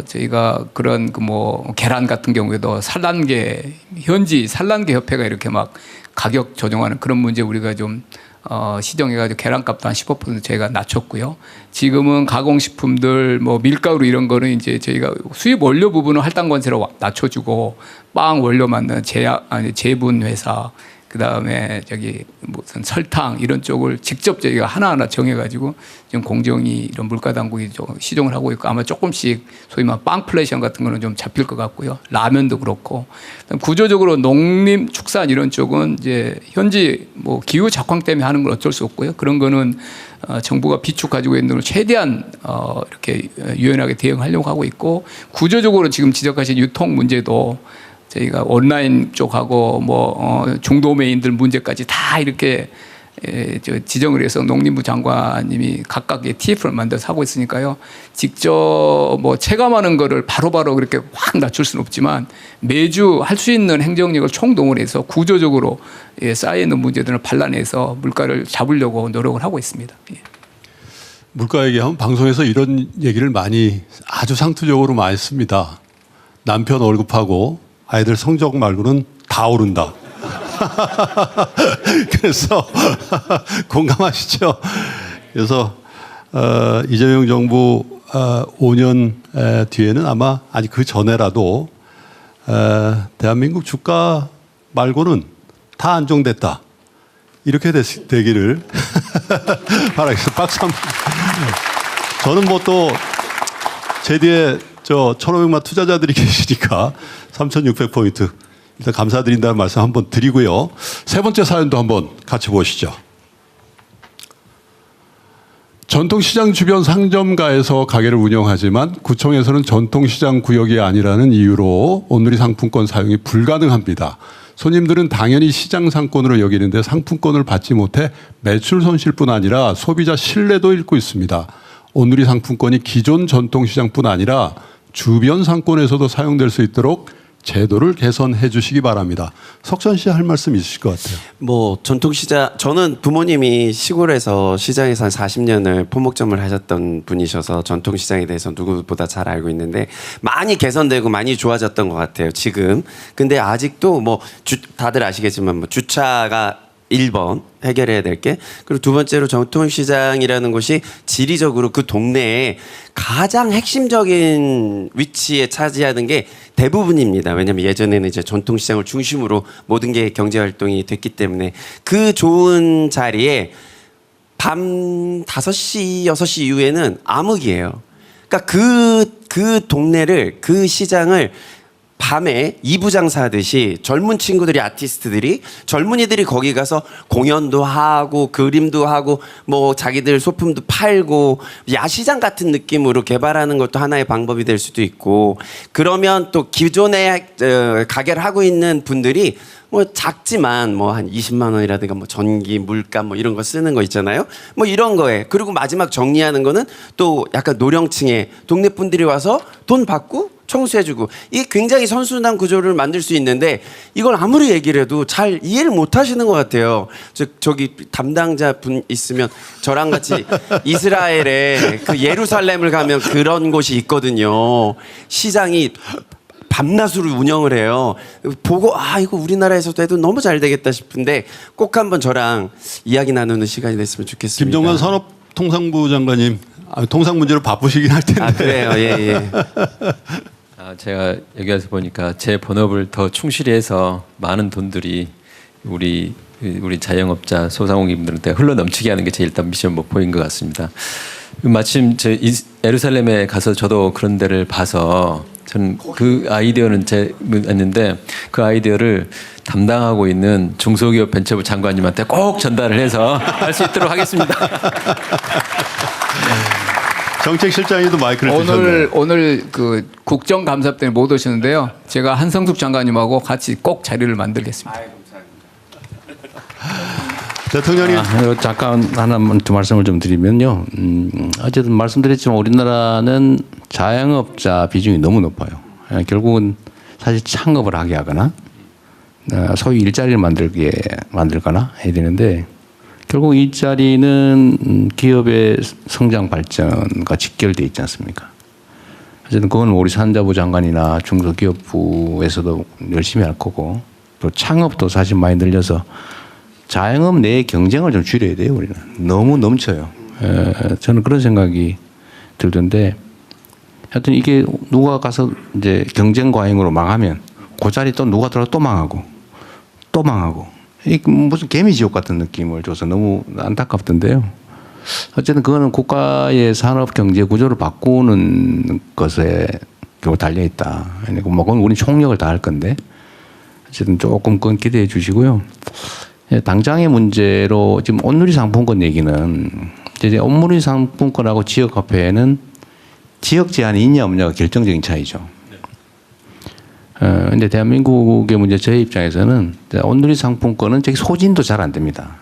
저희가 그런 그 뭐 계란 같은 경우에도 산란계 현지 산란계 협회가 이렇게 막 가격 조정하는 그런 문제 우리가 좀 시정해가지고 계란값도 한 15% 저희가 낮췄고요. 지금은 가공식품들 뭐 밀가루 이런 거는 이제 저희가 수입 원료 부분은 할당 관세로 낮춰주고 빵 원료 만드는 제분 회사 그다음에 저기 무슨 설탕 이런 쪽을 직접 저희가 하나하나 정해가지고 지금 공정위 이런 물가 당국이 좀 시정을 하고 있고 아마 조금씩 소위 말하는 빵플레이션 같은 거는 좀 잡힐 것 같고요. 라면도 그렇고 구조적으로 농림 축산 이런 쪽은 이제 현지 뭐 기후 작황 때문에 하는 건 어쩔 수 없고요. 그런 거는 정부가 비축 가지고 있는 걸 최대한 이렇게 유연하게 대응하려고 하고 있고 구조적으로 지금 지적하신 유통 문제도 저희가 온라인 쪽하고 뭐 중도메인들 문제까지 다 이렇게 지정을 해서 농림부 장관님이 각각의 TF를 만들어서 하고 있으니까요. 직접 뭐 체감하는 거를 바로바로 그렇게 확 낮출 수는 없지만 매주 할 수 있는 행정력을 총동원해서 구조적으로 쌓여있는 문제들을 발라내서 물가를 잡으려고 노력을 하고 있습니다. 예. 물가 얘기하면 방송에서 이런 얘기를 많이 아주 상투적으로 많이 씁니다. 남편 월급하고 아이들 성적 말고는 다 오른다. 그래서 공감하시죠? 그래서 이재명 정부 5년 뒤에는 아마 아니 그 전에라도 대한민국 주가 말고는 다 안정됐다. 이렇게 되기를 바라겠습니다. 박수 한번. 저는 뭐 또 제 뒤에 1,500만 투자자들이 계시니까 3,600포인트 일단 감사드린다는 말씀 한번 드리고요. 세 번째 사연도 한번 같이 보시죠. 전통시장 주변 상점가에서 가게를 운영하지만 구청에서는 전통시장 구역이 아니라는 이유로 온누리 상품권 사용이 불가능합니다. 손님들은 당연히 시장 상권으로 여기는데 상품권을 받지 못해 매출 손실뿐 아니라 소비자 신뢰도 잃고 있습니다. 온누리 상품권이 기존 전통시장뿐 아니라 주변 상권에서도 사용될 수 있도록 제도를 개선해 주시기 바랍니다. 석천 씨 할 말씀 있으실 것 같아요. 뭐 전통시장 저는 부모님이 시골에서 시장에서 한 40년을 포목점을 하셨던 분이셔서 전통시장에 대해서 누구보다 잘 알고 있는데 많이 개선되고 많이 좋아졌던 것 같아요. 지금. 근데 아직도 뭐 다들 아시겠지만 뭐 주차가 1번 해결해야 될 게 그리고 두 번째로 전통시장이라는 곳이 지리적으로 그 동네에 가장 핵심적인 위치에 차지하는 게 대부분입니다. 왜냐하면 예전에는 이제 전통시장을 중심으로 모든 게 경제활동이 됐기 때문에 그 좋은 자리에 밤 5시, 6시 이후에는 암흑이에요. 그러니까 그 동네를 그 시장을 밤에 2부 장사하듯이 젊은 친구들이 아티스트들이 젊은이들이 거기 가서 공연도 하고 그림도 하고 뭐 자기들 소품도 팔고 야시장 같은 느낌으로 개발하는 것도 하나의 방법이 될 수도 있고 그러면 또 기존에 가게를 하고 있는 분들이 뭐 작지만 뭐 한 20만 원이라든가 뭐 전기, 물감 뭐 이런 거 쓰는 거 있잖아요. 뭐 이런 거에 그리고 마지막 정리하는 거는 또 약간 노령층에 동네 분들이 와서 돈 받고 청소해주고 이게 굉장히 선순환 구조를 만들 수 있는데 이걸 아무리 얘기를 해도 잘 이해를 못 하시는 것 같아요. 저기 담당자 분 있으면 저랑 같이 이스라엘에 그 예루살렘을 가면 그런 곳이 있거든요. 시장이 밤낮으로 운영을 해요. 보고 아 이거 우리나라에서도 해도 너무 잘 되겠다 싶은데 꼭 한번 저랑 이야기 나누는 시간이 됐으면 좋겠습니다. 김정관 산업통상부 장관님 통상 문제로 바쁘시긴 할 텐데. 아 그래요. 예. 제가 여기 와서 보니까 제 본업을 더 충실히 해서 많은 돈들이 우리 자영업자 소상공인분들한테 흘러 넘치게 하는 게 제 일단 미션 목표인 것 같습니다. 마침 예루살렘에 가서 저도 그런 데를 봐서 저는 그 아이디어는 제였는데 그 아이디어를 담당하고 있는 중소기업 벤처부 장관님한테 꼭 전달을 해서 할 수 있도록 하겠습니다. 정책실장님도 마이크를 드셨네요. 오늘 그 국정감사 때문에 못 오셨는데요. 제가 한성숙 장관님하고 같이 꼭 자리를 만들겠습니다. 대통령님. 잠깐 하나만 또 말씀을 좀 드리면요. 어쨌든 말씀드렸지만 우리나라는 자영업자 비중이 너무 높아요. 결국은 사실 창업을 하게 하거나 소위 일자리를 만들거나 해야 되는데 결국 일자리는 기업의 성장 발전과 직결돼 있지 않습니까? 어쨌든 그건 우리 산자부 장관이나 중소기업부에서도 열심히 할 거고 또 창업도 사실 많이 늘려서 자영업 내의 경쟁을 좀 줄여야 돼요. 우리는 너무 넘쳐요. 저는 그런 생각이 들던데 하여튼 이게 누가 가서 이제 경쟁 과잉으로 망하면 그 자리 또 누가 들어가 또 망하고 이 무슨 개미지옥 같은 느낌을 줘서 너무 안타깝던데요. 어쨌든 그거는 국가의 산업 경제 구조를 바꾸는 것에 결국 달려 있다. 뭐 그건 우리 총력을 다할 건데 어쨌든 조금 그건 기대해 주시고요. 당장의 문제로 지금 온누리 상품권 얘기는 이제 온누리 상품권하고 지역화폐는 지역 제한이 있냐 없냐가 결정적인 차이죠. 근데 대한민국의 문제 저희 입장에서는 온누리 상품권은 저기 소진도 잘 안 됩니다.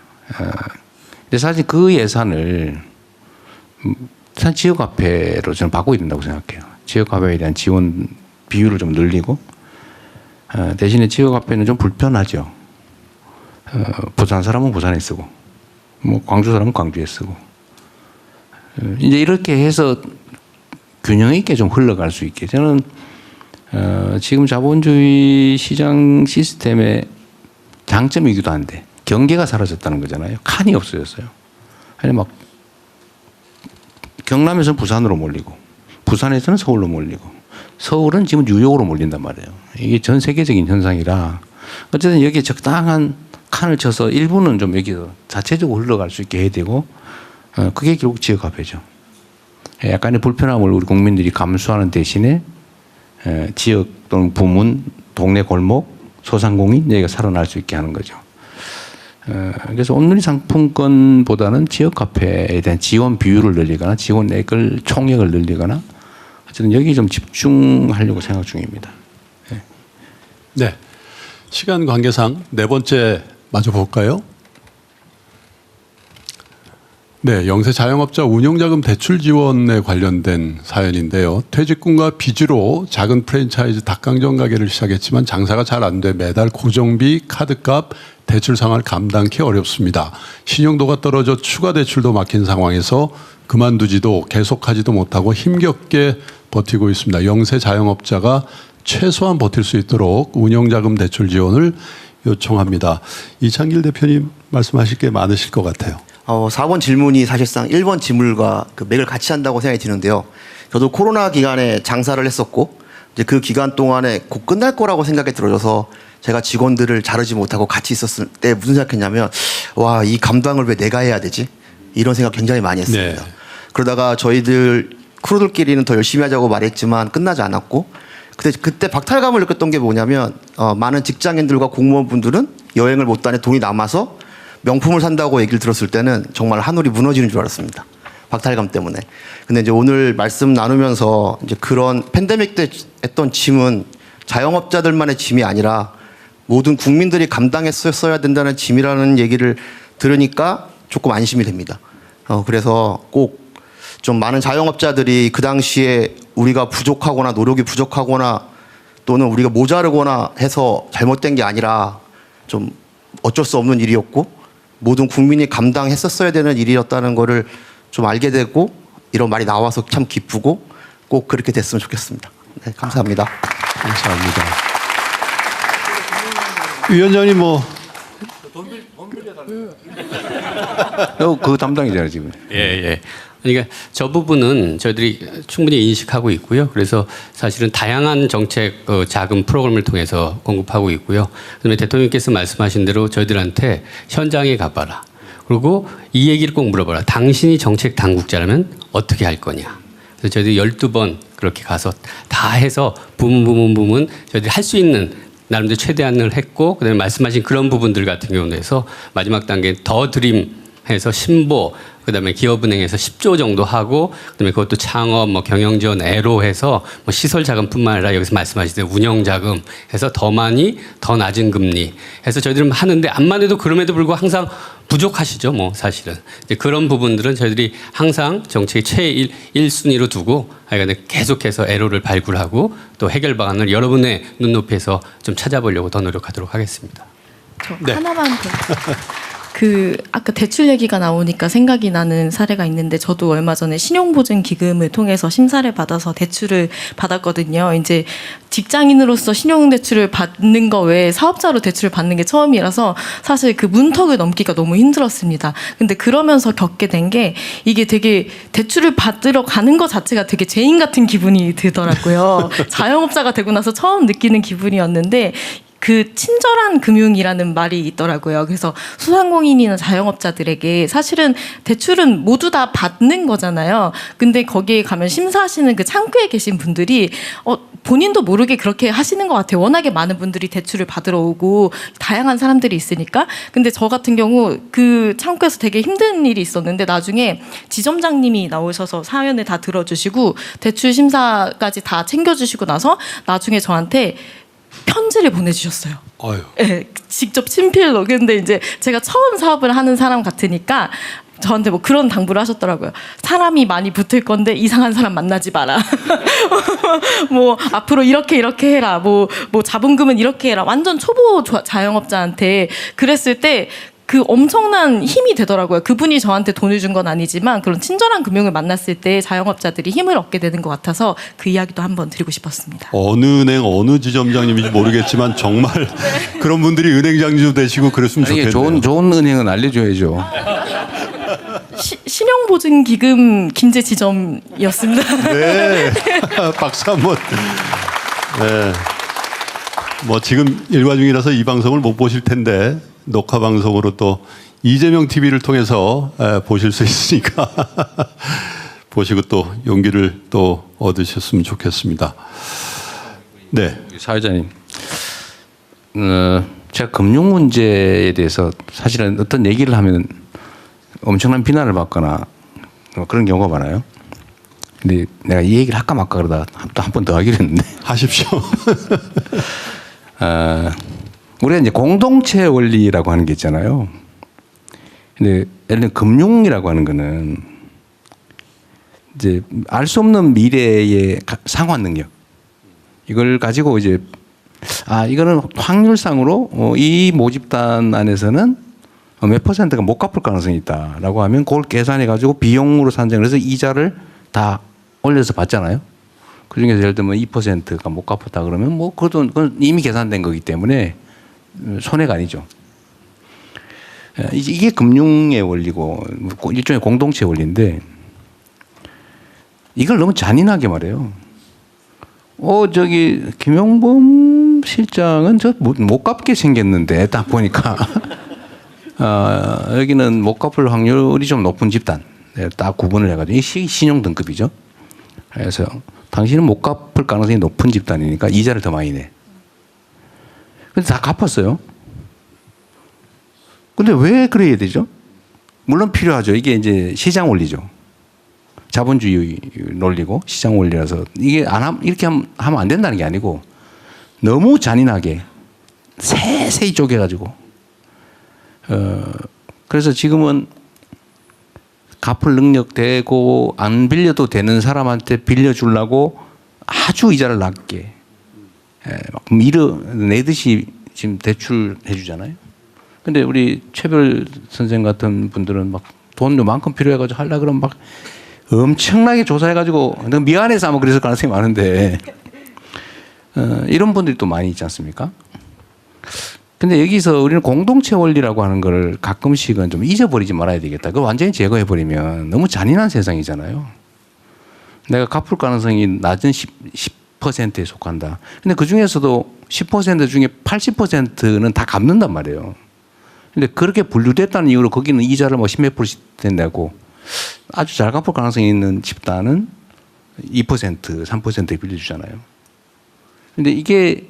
근데 사실 그 예산을 지역화폐로 저는 바꿔야 된다고 생각해요. 지역화폐에 대한 지원 비율을 좀 늘리고 대신에 지역화폐는 좀 불편하죠. 부산 사람은 부산에 쓰고 뭐 광주 사람은 광주에 쓰고 이제 이렇게 해서 균형 있게 좀 흘러갈 수 있게 저는 지금 자본주의 시장 시스템의 장점이기도 한데 경계가 사라졌다는 거잖아요. 칸이 없어졌어요. 아니 막 경남에서는 부산으로 몰리고 부산에서는 서울로 몰리고 서울은 지금 뉴욕으로 몰린단 말이에요. 이게 전 세계적인 현상이라 어쨌든 여기에 적당한 칸을 쳐서 일부는 좀 여기서 자체적으로 흘러갈 수 있게 해야 되고 그게 결국 지역화폐죠. 약간의 불편함을 우리 국민들이 감수하는 대신에 지역 또는 부문, 동네 골목, 소상공인 여기가 살아날 수 있게 하는 거죠. 그래서 온누리 상품권보다는 지역화폐에 대한 지원 비율을 늘리거나 지원액을 총액을 늘리거나 어쨌든 여기 좀 집중하려고 생각 중입니다. 네. 시간 관계상 네 번째 마저 볼까요? 네, 영세 자영업자 운영자금 대출 지원에 관련된 사연인데요. 퇴직금과 빚으로 작은 프랜차이즈 닭강정 가게를 시작했지만 장사가 잘 안 돼 매달 고정비, 카드값, 대출 상환을 감당하기 어렵습니다. 신용도가 떨어져 추가 대출도 막힌 상황에서 그만두지도 계속하지도 못하고 힘겹게 버티고 있습니다. 영세 자영업자가 최소한 버틸 수 있도록 운영자금 대출 지원을 요청합니다. 이창길 대표님 말씀하실 게 많으실 것 같아요. 4번 질문이 사실상 1번 질문과 그 맥을 같이 한다고 생각이 드는데요. 저도 코로나 기간에 장사를 했었고 이제 그 기간 동안에 곧 끝날 거라고 생각이 들어져서 제가 직원들을 자르지 못하고 같이 있었을 때 무슨 생각했냐면 와, 이 감당을 왜 내가 해야 되지? 이런 생각 굉장히 많이 했습니다. 네. 그러다가 저희들 크루들끼리는 더 열심히 하자고 말했지만 끝나지 않았고 그때 박탈감을 느꼈던 게 뭐냐면 많은 직장인들과 공무원분들은 여행을 못 다니 돈이 남아서 명품을 산다고 얘기를 들었을 때는 정말 하늘이 무너지는 줄 알았습니다. 박탈감 때문에. 근데 이제 오늘 말씀 나누면서 이제 그런 팬데믹 때 했던 짐은 자영업자들만의 짐이 아니라 모든 국민들이 감당했어야 된다는 짐이라는 얘기를 들으니까 조금 안심이 됩니다. 그래서 꼭 좀 많은 자영업자들이 그 당시에 우리가 부족하거나 노력이 부족하거나 또는 우리가 모자르거나 해서 잘못된 게 아니라 좀 어쩔 수 없는 일이었고 모든 국민이 감당했었어야 되는 일이었다는 거를 좀 알게 되고 이런 말이 나와서 참 기쁘고 꼭 그렇게 됐으면 좋겠습니다. 네, 감사합니다. 감사합니다. 위원장님 뭐 그 담당이잖아요 지금. 예. 그러니까 저 부분은 저희들이 충분히 인식하고 있고요. 그래서 사실은 다양한 정책 자금 프로그램을 통해서 공급하고 있고요. 그다음에 대통령께서 말씀하신 대로 저희들한테 현장에 가봐라. 그리고 이 얘기를 꼭 물어봐라. 당신이 정책 당국자라면 어떻게 할 거냐. 그래서 저희들이 12번 그렇게 가서 다 해서 부문 저희들이 할 수 있는 나름대로 최대한을 했고 그다음에 말씀하신 그런 부분들 같은 경우는 해서 마지막 단계 더 드림해서 신보 그다음에 기업은행에서 10조 정도 하고 그다음에 그것도 창업 뭐 경영지원 애로 해서 뭐 시설 자금뿐만 아니라 여기서 말씀하신 대로 운영 자금 해서 더 많이 더 낮은 금리 해서 저희들은 하는데 암만 해도 그럼에도 불구하고 항상 부족하시죠 뭐 사실은 이제 그런 부분들은 저희들이 항상 정책의 최1순위로 두고 하여간 계속해서 애로를 발굴하고 또 해결 방안을 여러분의 눈높이에서 좀 찾아보려고 더 노력하도록 하겠습니다. 저 네. 하나만 더. 아까 대출 얘기가 나오니까 생각이 나는 사례가 있는데 저도 얼마 전에 신용보증기금을 통해서 심사를 받아서 대출을 받았거든요. 이제 직장인으로서 신용대출을 받는 거 외에 사업자로 대출을 받는 게 처음이라서 사실 그 문턱을 넘기가 너무 힘들었습니다. 근데 그러면서 겪게 된 게 이게 되게 대출을 받으러 가는 것 자체가 되게 죄인 같은 기분이 들더라고요. 자영업자가 되고 나서 처음 느끼는 기분이었는데 그 친절한 금융이라는 말이 있더라고요. 그래서 소상공인이나 자영업자들에게 사실은 대출은 모두 다 받는 거잖아요. 근데 거기에 가면 심사하시는 그 창구에 계신 분들이 본인도 모르게 그렇게 하시는 것 같아요. 워낙에 많은 분들이 대출을 받으러 오고 다양한 사람들이 있으니까. 근데 저 같은 경우 그 창구에서 되게 힘든 일이 있었는데 나중에 지점장님이 나오셔서 사연을 다 들어주시고 대출 심사까지 다 챙겨주시고 나서 나중에 저한테 편지를 보내주셨어요. 네, 직접 친필로. 근데 이제 제가 처음 사업을 하는 사람 같으니까 저한테 뭐 그런 당부를 하셨더라고요. 사람이 많이 붙을 건데 이상한 사람 만나지 마라. 뭐 앞으로 이렇게 해라. 뭐 자본금은 이렇게 해라. 완전 초보 자영업자한테 그랬을 때 그 엄청난 힘이 되더라고요. 그분이 저한테 돈을 준 건 아니지만 그런 친절한 금융을 만났을 때 자영업자들이 힘을 얻게 되는 것 같아서 그 이야기도 한번 드리고 싶었습니다. 어느 은행 어느 지점장님인지 모르겠지만 정말 그런 분들이 은행장도 되시고 그랬으면 이게 좋겠네요. 좋은 은행은 알려줘야죠. 신용보증기금 김제 지점이었습니다. 네. 박수 한번. 네. 뭐 지금 일과 중이라서 이 방송을 못 보실 텐데 녹화 방송으로 또 이재명 TV를 통해서 보실 수 있으니까 보시고 또 용기를 또 얻으셨으면 좋겠습니다. 네. 사회자님, 제가 금융 문제에 대해서 사실은 어떤 얘기를 하면 엄청난 비난을 받거나 그런 경우가 많아요. 근데 내가 이 얘기를 할까 말까 그러다 한 번 더 하기로 했는데. 하십시오. 우리가 이제 공동체 원리라고 하는 게 있잖아요. 근데 예를 들면 금융이라고 하는 거는 이제 알 수 없는 미래의 상환 능력. 이걸 가지고 이제 이거는 확률상으로 이 모집단 안에서는 몇 %가 못 갚을 가능성이 있다라고 하면 그걸 계산해 가지고 비용으로 산정을 해서 이자를 다 올려서 받잖아요. 그 중에서 예를 들면 2%가 못 갚았다 그러면 뭐 그건 이미 계산된 거기 때문에 손해가 아니죠. 이게 금융의 원리고 일종의 공동체 원리인데 이걸 너무 잔인하게 말해요. 저기 김용범 실장은 저 못 갚게 생겼는데 딱 보니까 여기는 못 갚을 확률이 좀 높은 집단 딱 구분을 해가지고 이 신용 등급이죠. 그래서 당신은 못 갚을 가능성이 높은 집단이니까 이자를 더 많이 내. 근데 다 갚았어요. 근데 왜 그래야 되죠? 물론 필요하죠. 이게 이제 시장 원리죠. 자본주의 논리고 시장 원리라서 이게 이렇게 하면 안 된다는 게 아니고 너무 잔인하게 세세히 쪼개가지고 그래서 지금은 갚을 능력 되고 안 빌려도 되는 사람한테 빌려주려고 아주 이자를 낮게 막 밀어내듯이 지금 대출해 주잖아요. 근데 우리 최별 선생 같은 분들은 막 돈 요만큼 필요해가지고 하려 그러면 막 엄청나게 조사해가지고 미안해서 아마 그랬을 가능성이 많은데 이런 분들이 또 많이 있지 않습니까? 근데 여기서 우리는 공동체 원리라고 하는 걸 가끔씩은 좀 잊어버리지 말아야 되겠다. 그걸 완전히 제거해버리면 너무 잔인한 세상이잖아요. 내가 갚을 가능성이 낮은 10%에 속한다. 근데 그 중에서도 10% 중에 80%는 다 갚는단 말이에요. 근데 그렇게 분류됐다는 이유로 거기는 이자를 뭐 10몇 %씩 된다고 아주 잘 갚을 가능성이 있는 집단은 2%, 3%에 빌려주잖아요. 근데 이게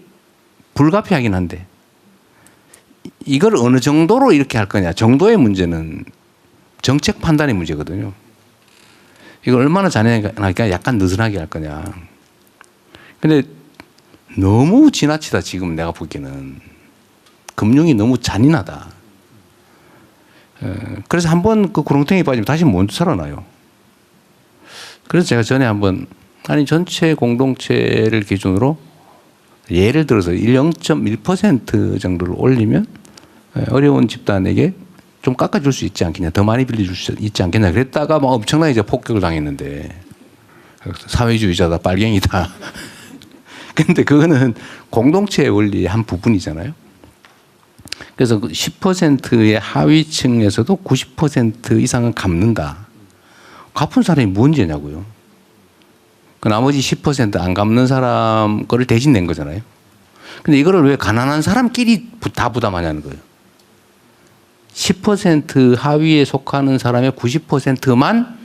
불가피하긴 한데 이걸 어느 정도로 이렇게 할 거냐 정도의 문제는 정책 판단의 문제거든요. 이걸 얼마나 잔인하게 할까 약간 느슨하게 할 거냐. 근데 너무 지나치다 지금 내가 보기에는 금융이 너무 잔인하다. 그래서 한번 그 구렁텅이에 빠지면 다시 못 살아나요. 그래서 제가 전에 한번 전체 공동체를 기준으로 예를 들어서 0.1% 정도를 올리면 어려운 집단에게 좀 깎아줄 수 있지 않겠냐, 더 많이 빌려줄 수 있지 않겠냐. 그랬다가 막 엄청나게 이제 폭격을 당했는데 사회주의자다, 빨갱이다. 근데 그거는 공동체의 원리의 한 부분이잖아요. 그래서 10%의 하위층에서도 90% 이상은 갚는다. 갚은 사람이 문제냐고요. 그 나머지 10%안 갚는 사람 거를 대신 낸 거잖아요. 근데 이거를 왜 가난한 사람끼리 다 부담하냐는 거예요. 10% 하위에 속하는 사람의 90%만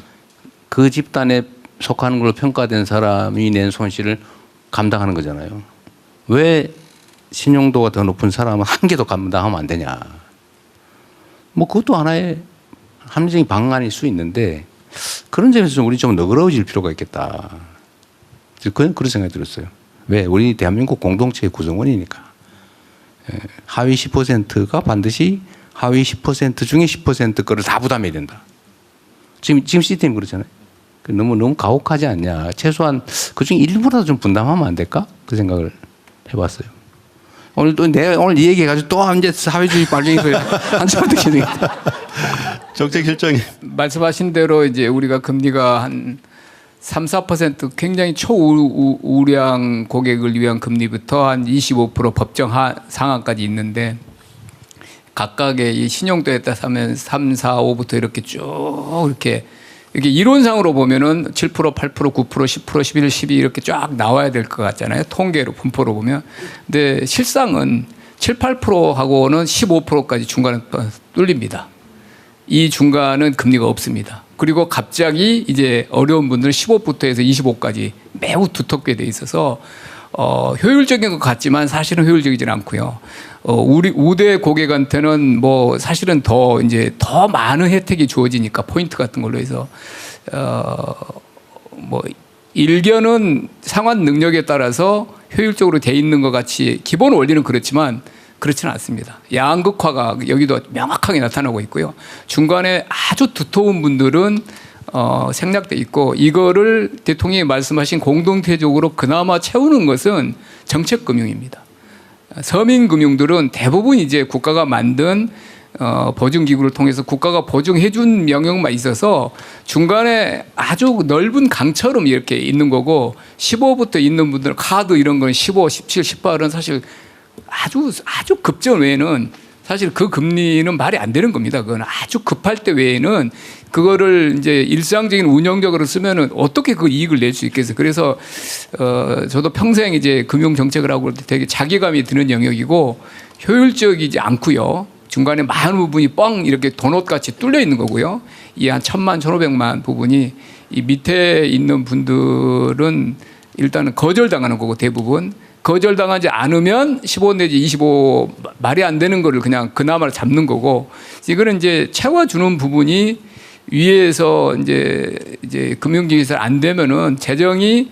그 집단에 속하는 걸로 평가된 사람이 낸 손실을 감당하는 거잖아요. 왜 신용도가 더 높은 사람은 한 개도 감당하면 안 되냐. 뭐 그것도 하나의 합리적인 방안일 수 있는데 그런 점에서 좀 우리 좀 너그러워질 필요가 있겠다. 그런 생각이 들었어요. 왜? 우리 대한민국 공동체의 구성원이니까. 하위 10%가 반드시 하위 10% 중에 10% 거를 다 부담해야 된다. 지금 시스템이 그렇잖아요. 너무 가혹하지 않냐. 최소한 그중에 일부라도 좀 분담하면 안 될까? 그 생각을 해봤어요. 오늘 또 오늘 이 얘기해가지고 또 이제 사회주의 빨갱이 소리 한참 듣게 되겠다. 정책실장님. 말씀하신 대로 이제 우리가 금리가 한 3, 4% 굉장히 초우량 고객을 위한 금리부터 한 25% 법정 상한까지 있는데 각각의 이 신용도에 따라서 3, 4, 5부터 이렇게 쭉 이렇게 이론상으로 보면은 7%, 8%, 9%, 10%, 11, 12 이렇게 쫙 나와야 될 것 같잖아요. 통계로 분포로 보면. 근데 실상은 7, 8%하고는 15%까지 중간에 뚫립니다. 이 중간은 금리가 없습니다. 그리고 갑자기 이제 어려운 분들은 15부터 해서 25까지 매우 두텁게 돼 있어서 효율적인 것 같지만 사실은 효율적이지는 않고요. 우리 우대 고객한테는 뭐 사실은 더 많은 혜택이 주어지니까 포인트 같은 걸로 해서 뭐 일견은 상환 능력에 따라서 효율적으로 돼 있는 것 같이 기본 원리는 그렇지만 그렇지는 않습니다. 양극화가 여기도 명확하게 나타나고 있고요. 중간에 아주 두터운 분들은 생략돼 있고 이거를 대통령이 말씀하신 공동체적으로 그나마 채우는 것은 정책금융입니다. 서민금융들은 대부분 이제 국가가 만든 보증기구를 통해서 국가가 보증해준 명령만 있어서 중간에 아주 넓은 강처럼 이렇게 있는 거고 15부터 있는 분들 카드 이런 건 15, 17, 18은 사실 아주 급전 외에는 사실 그 금리는 말이 안 되는 겁니다. 그건 아주 급할 때 외에는 그거를 이제 일상적인 운영적으로 쓰면은 어떻게 그 이익을 낼 수 있겠어요. 그래서 저도 평생 이제 금융 정책을 하고 되게 자괴감이 드는 영역이고 효율적이지 않고요. 중간에 많은 부분이 뻥 이렇게 도넛같이 뚫려 있는 거고요. 이 한 1,000만, 1,500만 부분이 이 밑에 있는 분들은 일단은 거절당하는 거고 대부분 거절당하지 않으면 15 내지 25 말이 안 되는 거를 그냥 그나마 잡는 거고 이거는 이제 채워주는 부분이 위에서 이제 금융기기에서 안 되면은 재정이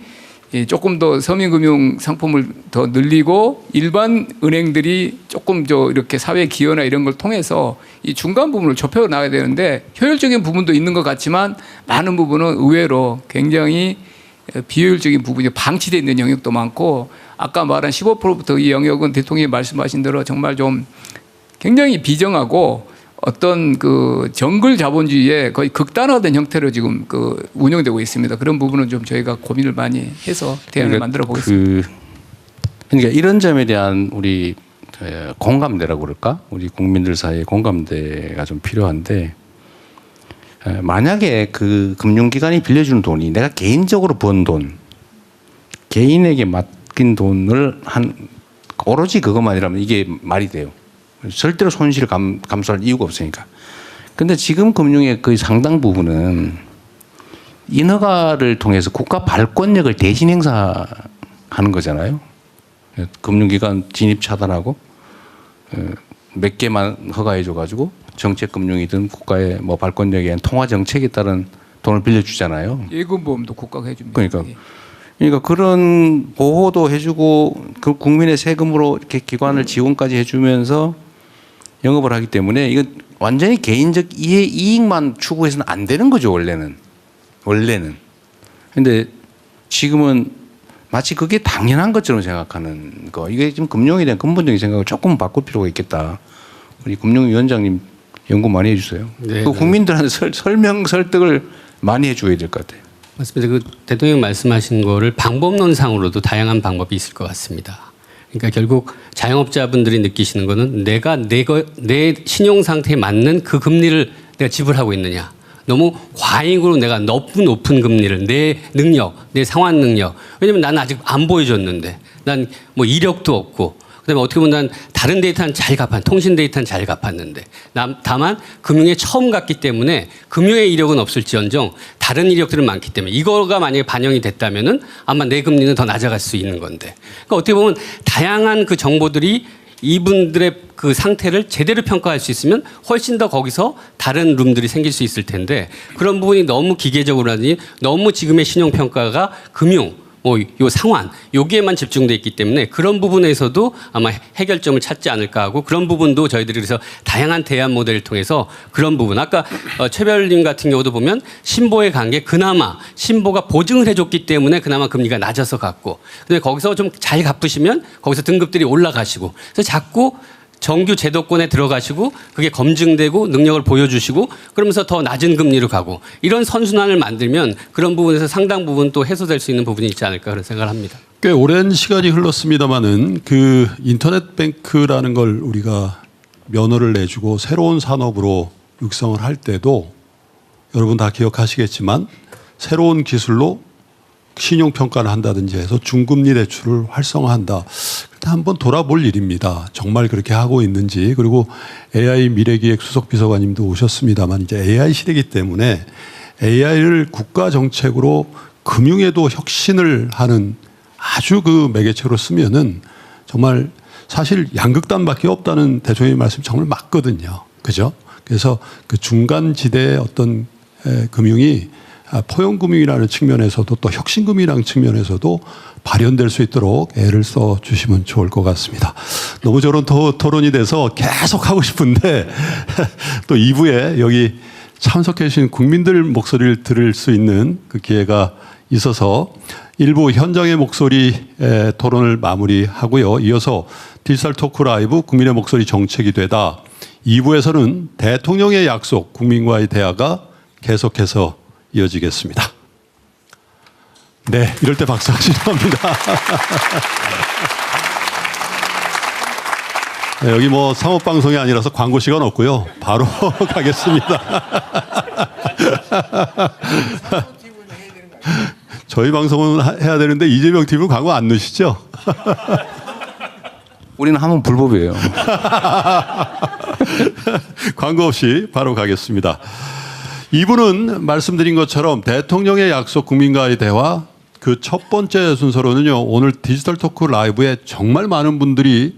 조금 더 서민금융 상품을 더 늘리고 일반 은행들이 조금 이렇게 사회 기여나 이런 걸 통해서 이 중간 부분을 좁혀 나가야 되는데 효율적인 부분도 있는 것 같지만 많은 부분은 의외로 굉장히 비효율적인 부분이 방치되어 있는 영역도 많고 아까 말한 15%부터 이 영역은 대통령이 말씀하신 대로 정말 좀 굉장히 비정하고 어떤 그 정글 자본주의의 거의 극단화된 형태로 지금 그 운영되고 있습니다. 그런 부분은 좀 저희가 고민을 많이 해서 대안을 만들어 보겠습니다. 그러니까 이런 점에 대한 우리 공감대라고 그럴까? 우리 국민들 사이에 공감대가 좀 필요한데 만약에 그 금융기관이 빌려주는 돈이 내가 개인적으로 번 돈, 개인에게 맡긴 돈을 오로지 그것만이라면 이게 말이 돼요. 절대로 손실을 감수할 이유가 없으니까. 근데 지금 금융의 거의 상당 부분은 인허가를 통해서 국가 발권력을 대신 행사하는 거잖아요. 금융기관 진입 차단하고 몇 개만 허가해줘가지고 정책금융이든 국가의 뭐 발권력에 의한 통화정책에 따른 돈을 빌려주잖아요. 예금보험도 국가가 해줍니다. 그러니까 그런 보호도 해주고 그 국민의 세금으로 이렇게 기관을 지원까지 해주면서 영업을 하기 때문에 이건 완전히 개인적 이익만 추구해서는 안 되는 거죠, 원래는. 근데 지금은 마치 그게 당연한 것처럼 생각하는 거. 이게 지금 금융에 대한 근본적인 생각을 조금 바꿀 필요가 있겠다. 우리 금융위원장님 연구 많이 해주세요. 네, 그 국민들한테 설명, 설득을 많이 해줘야 될 것 같아요. 맞습니다. 그 대통령 말씀하신 거를 방법론상으로도 다양한 방법이 있을 것 같습니다. 그러니까 결국 자영업자분들이 느끼시는 거는 내가 내 신용 상태에 맞는 그 금리를 내가 지불하고 있느냐. 너무 과잉으로 내가 너무 높은 금리를 내 능력, 내 상환 능력. 왜냐면 나는 아직 안 보여줬는데 난 뭐 이력도 없고 그다음에 어떻게 보면 난 다른 데이터는 잘 통신 데이터는 잘 갚았는데 다만 금융에 처음 갔기 때문에 금융의 이력은 없을지언정 다른 이력들은 많기 때문에 이거가 만약에 반영이 됐다면은 아마 내 금리는 더 낮아갈 수 있는 건데 그러니까 어떻게 보면 다양한 그 정보들이 이분들의 그 상태를 제대로 평가할 수 있으면 훨씬 더 거기서 다른 룸들이 생길 수 있을 텐데 그런 부분이 너무 기계적으로 하니 너무 지금의 신용평가가 금융 요 상환 여기에만 집중돼 있기 때문에 그런 부분에서도 아마 해결점을 찾지 않을까 하고 그런 부분도 저희들이 그래서 다양한 대안 모델을 통해서 그런 부분 아까 최별님 같은 경우도 보면 신보에 간 게 그나마 신보가 보증을 해줬기 때문에 그나마 금리가 낮아서 갔고 근데 거기서 좀 잘 갚으시면 거기서 등급들이 올라가시고 그래서 자꾸 정규 제도권에 들어가시고 그게 검증되고 능력을 보여주시고 그러면서 더 낮은 금리로 가고 이런 선순환을 만들면 그런 부분에서 상당 부분 또 해소될 수 있는 부분이 있지 않을까 그런 생각을 합니다. 꽤 오랜 시간이 흘렀습니다마는 그 인터넷 뱅크라는 걸 우리가 면허를 내주고 새로운 산업으로 육성을 할 때도 여러분 다 기억하시겠지만 새로운 기술로 신용평가를 한다든지 해서 중금리 대출을 활성화한다. 일단 한번 돌아볼 일입니다. 정말 그렇게 하고 있는지. 그리고 AI 미래기획 수석비서관님도 오셨습니다만 이제 AI 시대이기 때문에 AI를 국가 정책으로 금융에도 혁신을 하는 아주 그 매개체로 쓰면은 정말 사실 양극단밖에 없다는 대통령의 말씀 정말 맞거든요. 그죠? 그래서 그 중간 지대의 어떤 금융이 포용금융이라는 측면에서도 또 혁신금융이라는 측면에서도 발현될 수 있도록 애를 써주시면 좋을 것 같습니다. 너무 저런 토론이 돼서 계속 하고 싶은데 또 2부에 여기 참석해 주신 국민들 목소리를 들을 수 있는 그 기회가 있어서 1부 현장의 목소리 토론을 마무리하고요. 이어서 디지털 토크 라이브 국민의 목소리 정책이 되다. 2부에서는 대통령의 약속 국민과의 대화가 계속해서 이어지겠습니다. 네, 이럴 때 박수 확실합니다. 네, 여기 뭐 상업방송이 아니라서 광고 시간 없고요. 바로 가겠습니다. 저희 방송은 해야 되는데 이재명 TV는 광고 안 넣으시죠? 우리는 하면 불법이에요. 광고 없이 바로 가겠습니다. 2부는 말씀드린 것처럼 대통령의 약속 국민과의 대화 그 첫 번째 순서로는요, 오늘 디지털 토크 라이브에 정말 많은 분들이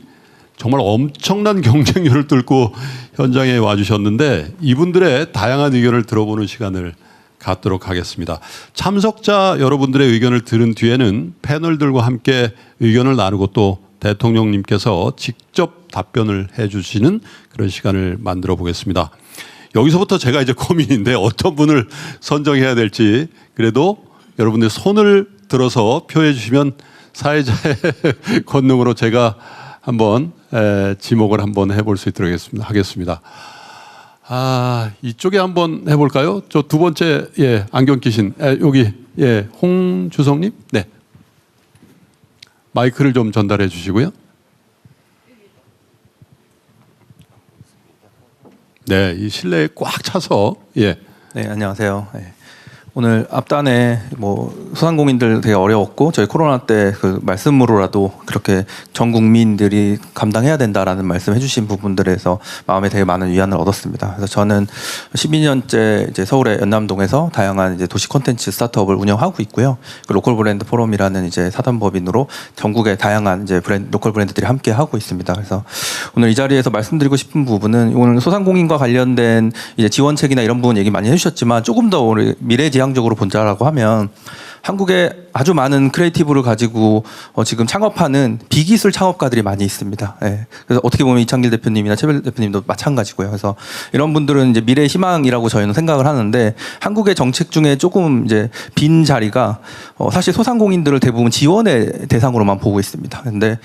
정말 엄청난 경쟁률을 뚫고 현장에 와주셨는데 이분들의 다양한 의견을 들어보는 시간을 갖도록 하겠습니다. 참석자 여러분들의 의견을 들은 뒤에는 패널들과 함께 의견을 나누고 또 대통령님께서 직접 답변을 해주시는 그런 시간을 만들어 보겠습니다. 여기서부터 제가 이제 고민인데 어떤 분을 선정해야 될지, 그래도 여러분들 손을 들어서 표해 주시면 사회자의 권능으로 제가 한번 지목을 한번 해볼 수 있도록 하겠습니다. 이쪽에 한번 해볼까요? 저 두 번째, 예, 안경 끼신, 여기, 예, 홍주성님? 네. 마이크를 좀 전달해 주시고요. 네, 이 실내에 꽉 차서, 예. 네, 안녕하세요. 네. 오늘 앞단에 뭐 소상공인들 되게 어려웠고 저희 코로나 때 그 말씀으로라도 그렇게 전 국민들이 감당해야 된다라는 말씀 해주신 부분들에서 마음에 되게 많은 위안을 얻었습니다. 그래서 저는 12년째 이제 서울의 연남동에서 다양한 이제 도시 콘텐츠 스타트업을 운영하고 있고요. 그 로컬 브랜드 포럼이라는 이제 사단법인으로 전국의 다양한 이제 로컬 브랜드들이 함께 하고 있습니다. 그래서 오늘 이 자리에서 말씀드리고 싶은 부분은 오늘 소상공인과 관련된 이제 지원책이나 이런 부분 얘기 많이 해주셨지만 조금 더 오늘 미래지향적으로 본다라고 하면 한국에 아주 많은 크리에이티브를 가지고 지금 창업하는 비기술 창업가들이 많이 있습니다. 예. 그래서 어떻게 보면 이창길 대표님이나 최별 대표님도 마찬가지고요. 그래서 이런 분들은 이제 미래의 희망이라고 저희는 생각을 하는데 한국의 정책 중에 조금 이제 빈 자리가 사실 소상공인들을 대부분 지원의 대상으로만 보고 있습니다. 근데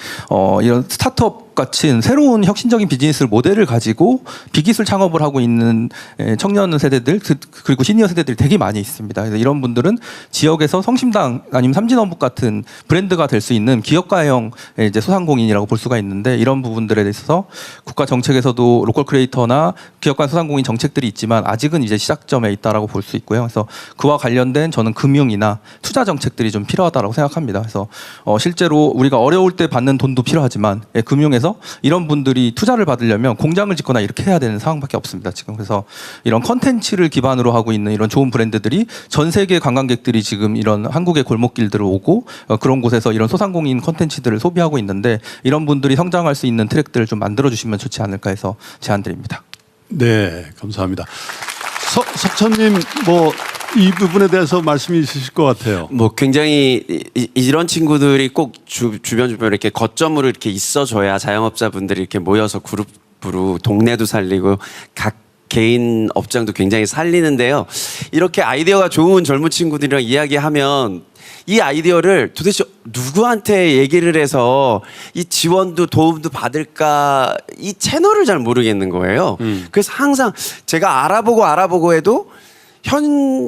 이런 스타트업 같은 새로운 혁신적인 비즈니스 모델을 가지고 비기술 창업을 하고 있는 청년 세대들 그리고 시니어 세대들이 되게 많이 있습니다. 그래서 이런 분들은 지역에서 성심당 아니면 삼진어묵 같은 브랜드가 될 수 있는 기업가형 이제 소상공인이라고 볼 수가 있는데 이런 부분들에 대해서 국가 정책에서도 로컬 크리에이터나 기업가 소상공인 정책들이 있지만 아직은 이제 시작점에 있다라고 볼 수 있고요. 그래서 그와 관련된 저는 금융이나 투자 정책들이 좀 필요하다라고 생각합니다. 그래서 실제로 우리가 어려울 때 받는 돈도 필요하지만 금융에서 이런 분들이 투자를 받으려면 공장을 짓거나 이렇게 해야 되는 상황밖에 없습니다. 지금 그래서 이런 컨텐츠를 기반으로 하고 있는 이런 좋은 브랜드들이 전 세계 관광객들이 지금 이런 한국의 골목길들을 오고 그런 곳에서 이런 소상공인 컨텐츠들을 소비하고 있는데 이런 분들이 성장할 수 있는 트랙들을 좀 만들어 주시면 좋지 않을까 해서 제안드립니다. 네, 감사합니다. 석천님, 뭐 이 부분에 대해서 말씀이 있으실 것 같아요. 뭐 굉장히 이런 친구들이 꼭 주변 이렇게 거점으로 이렇게 있어줘야 자영업자분들이 이렇게 모여서 그룹으로 동네도 살리고 각 개인 업장도 굉장히 살리는데요. 이렇게 아이디어가 좋은 젊은 친구들이랑 이야기하면 이 아이디어를 도대체 누구한테 얘기를 해서 이 지원도 도움도 받을까, 이 채널을 잘 모르겠는 거예요. 그래서 항상 제가 알아보고 해도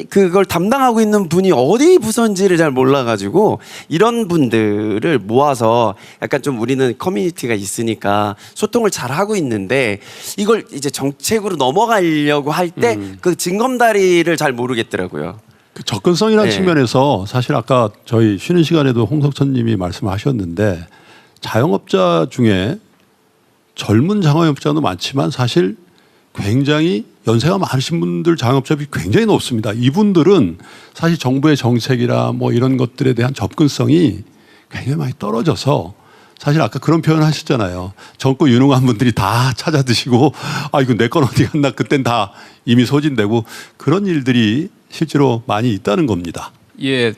그걸 담당하고 있는 분이 어디 부서인지를 잘 몰라가지고 이런 분들을 모아서 약간 좀 우리는 커뮤니티가 있으니까 소통을 잘 하고 있는데 이걸 이제 정책으로 넘어가려고 할 때 그 징검다리를 잘 모르겠더라고요. 그 접근성이라는 네. 측면에서 사실 아까 저희 쉬는 시간에도 홍석천 님이 말씀하셨는데 자영업자 중에 젊은 자영업자도 많지만 사실 굉장히 연세가 많으신 분들 자영업자비 굉장히 높습니다. 이분들은 사실 정부의 정책이나 뭐 이런 것들에 대한 접근성이 굉장히 많이 떨어져서 사실 아까 그런 표현 하셨잖아요. 젊고 유능한 분들이 다 찾아 드시고 이거 내 건 어디 갔나 그땐 다 이미 소진되고 그런 일들이 실제로 많이 있다는 겁니다. 예,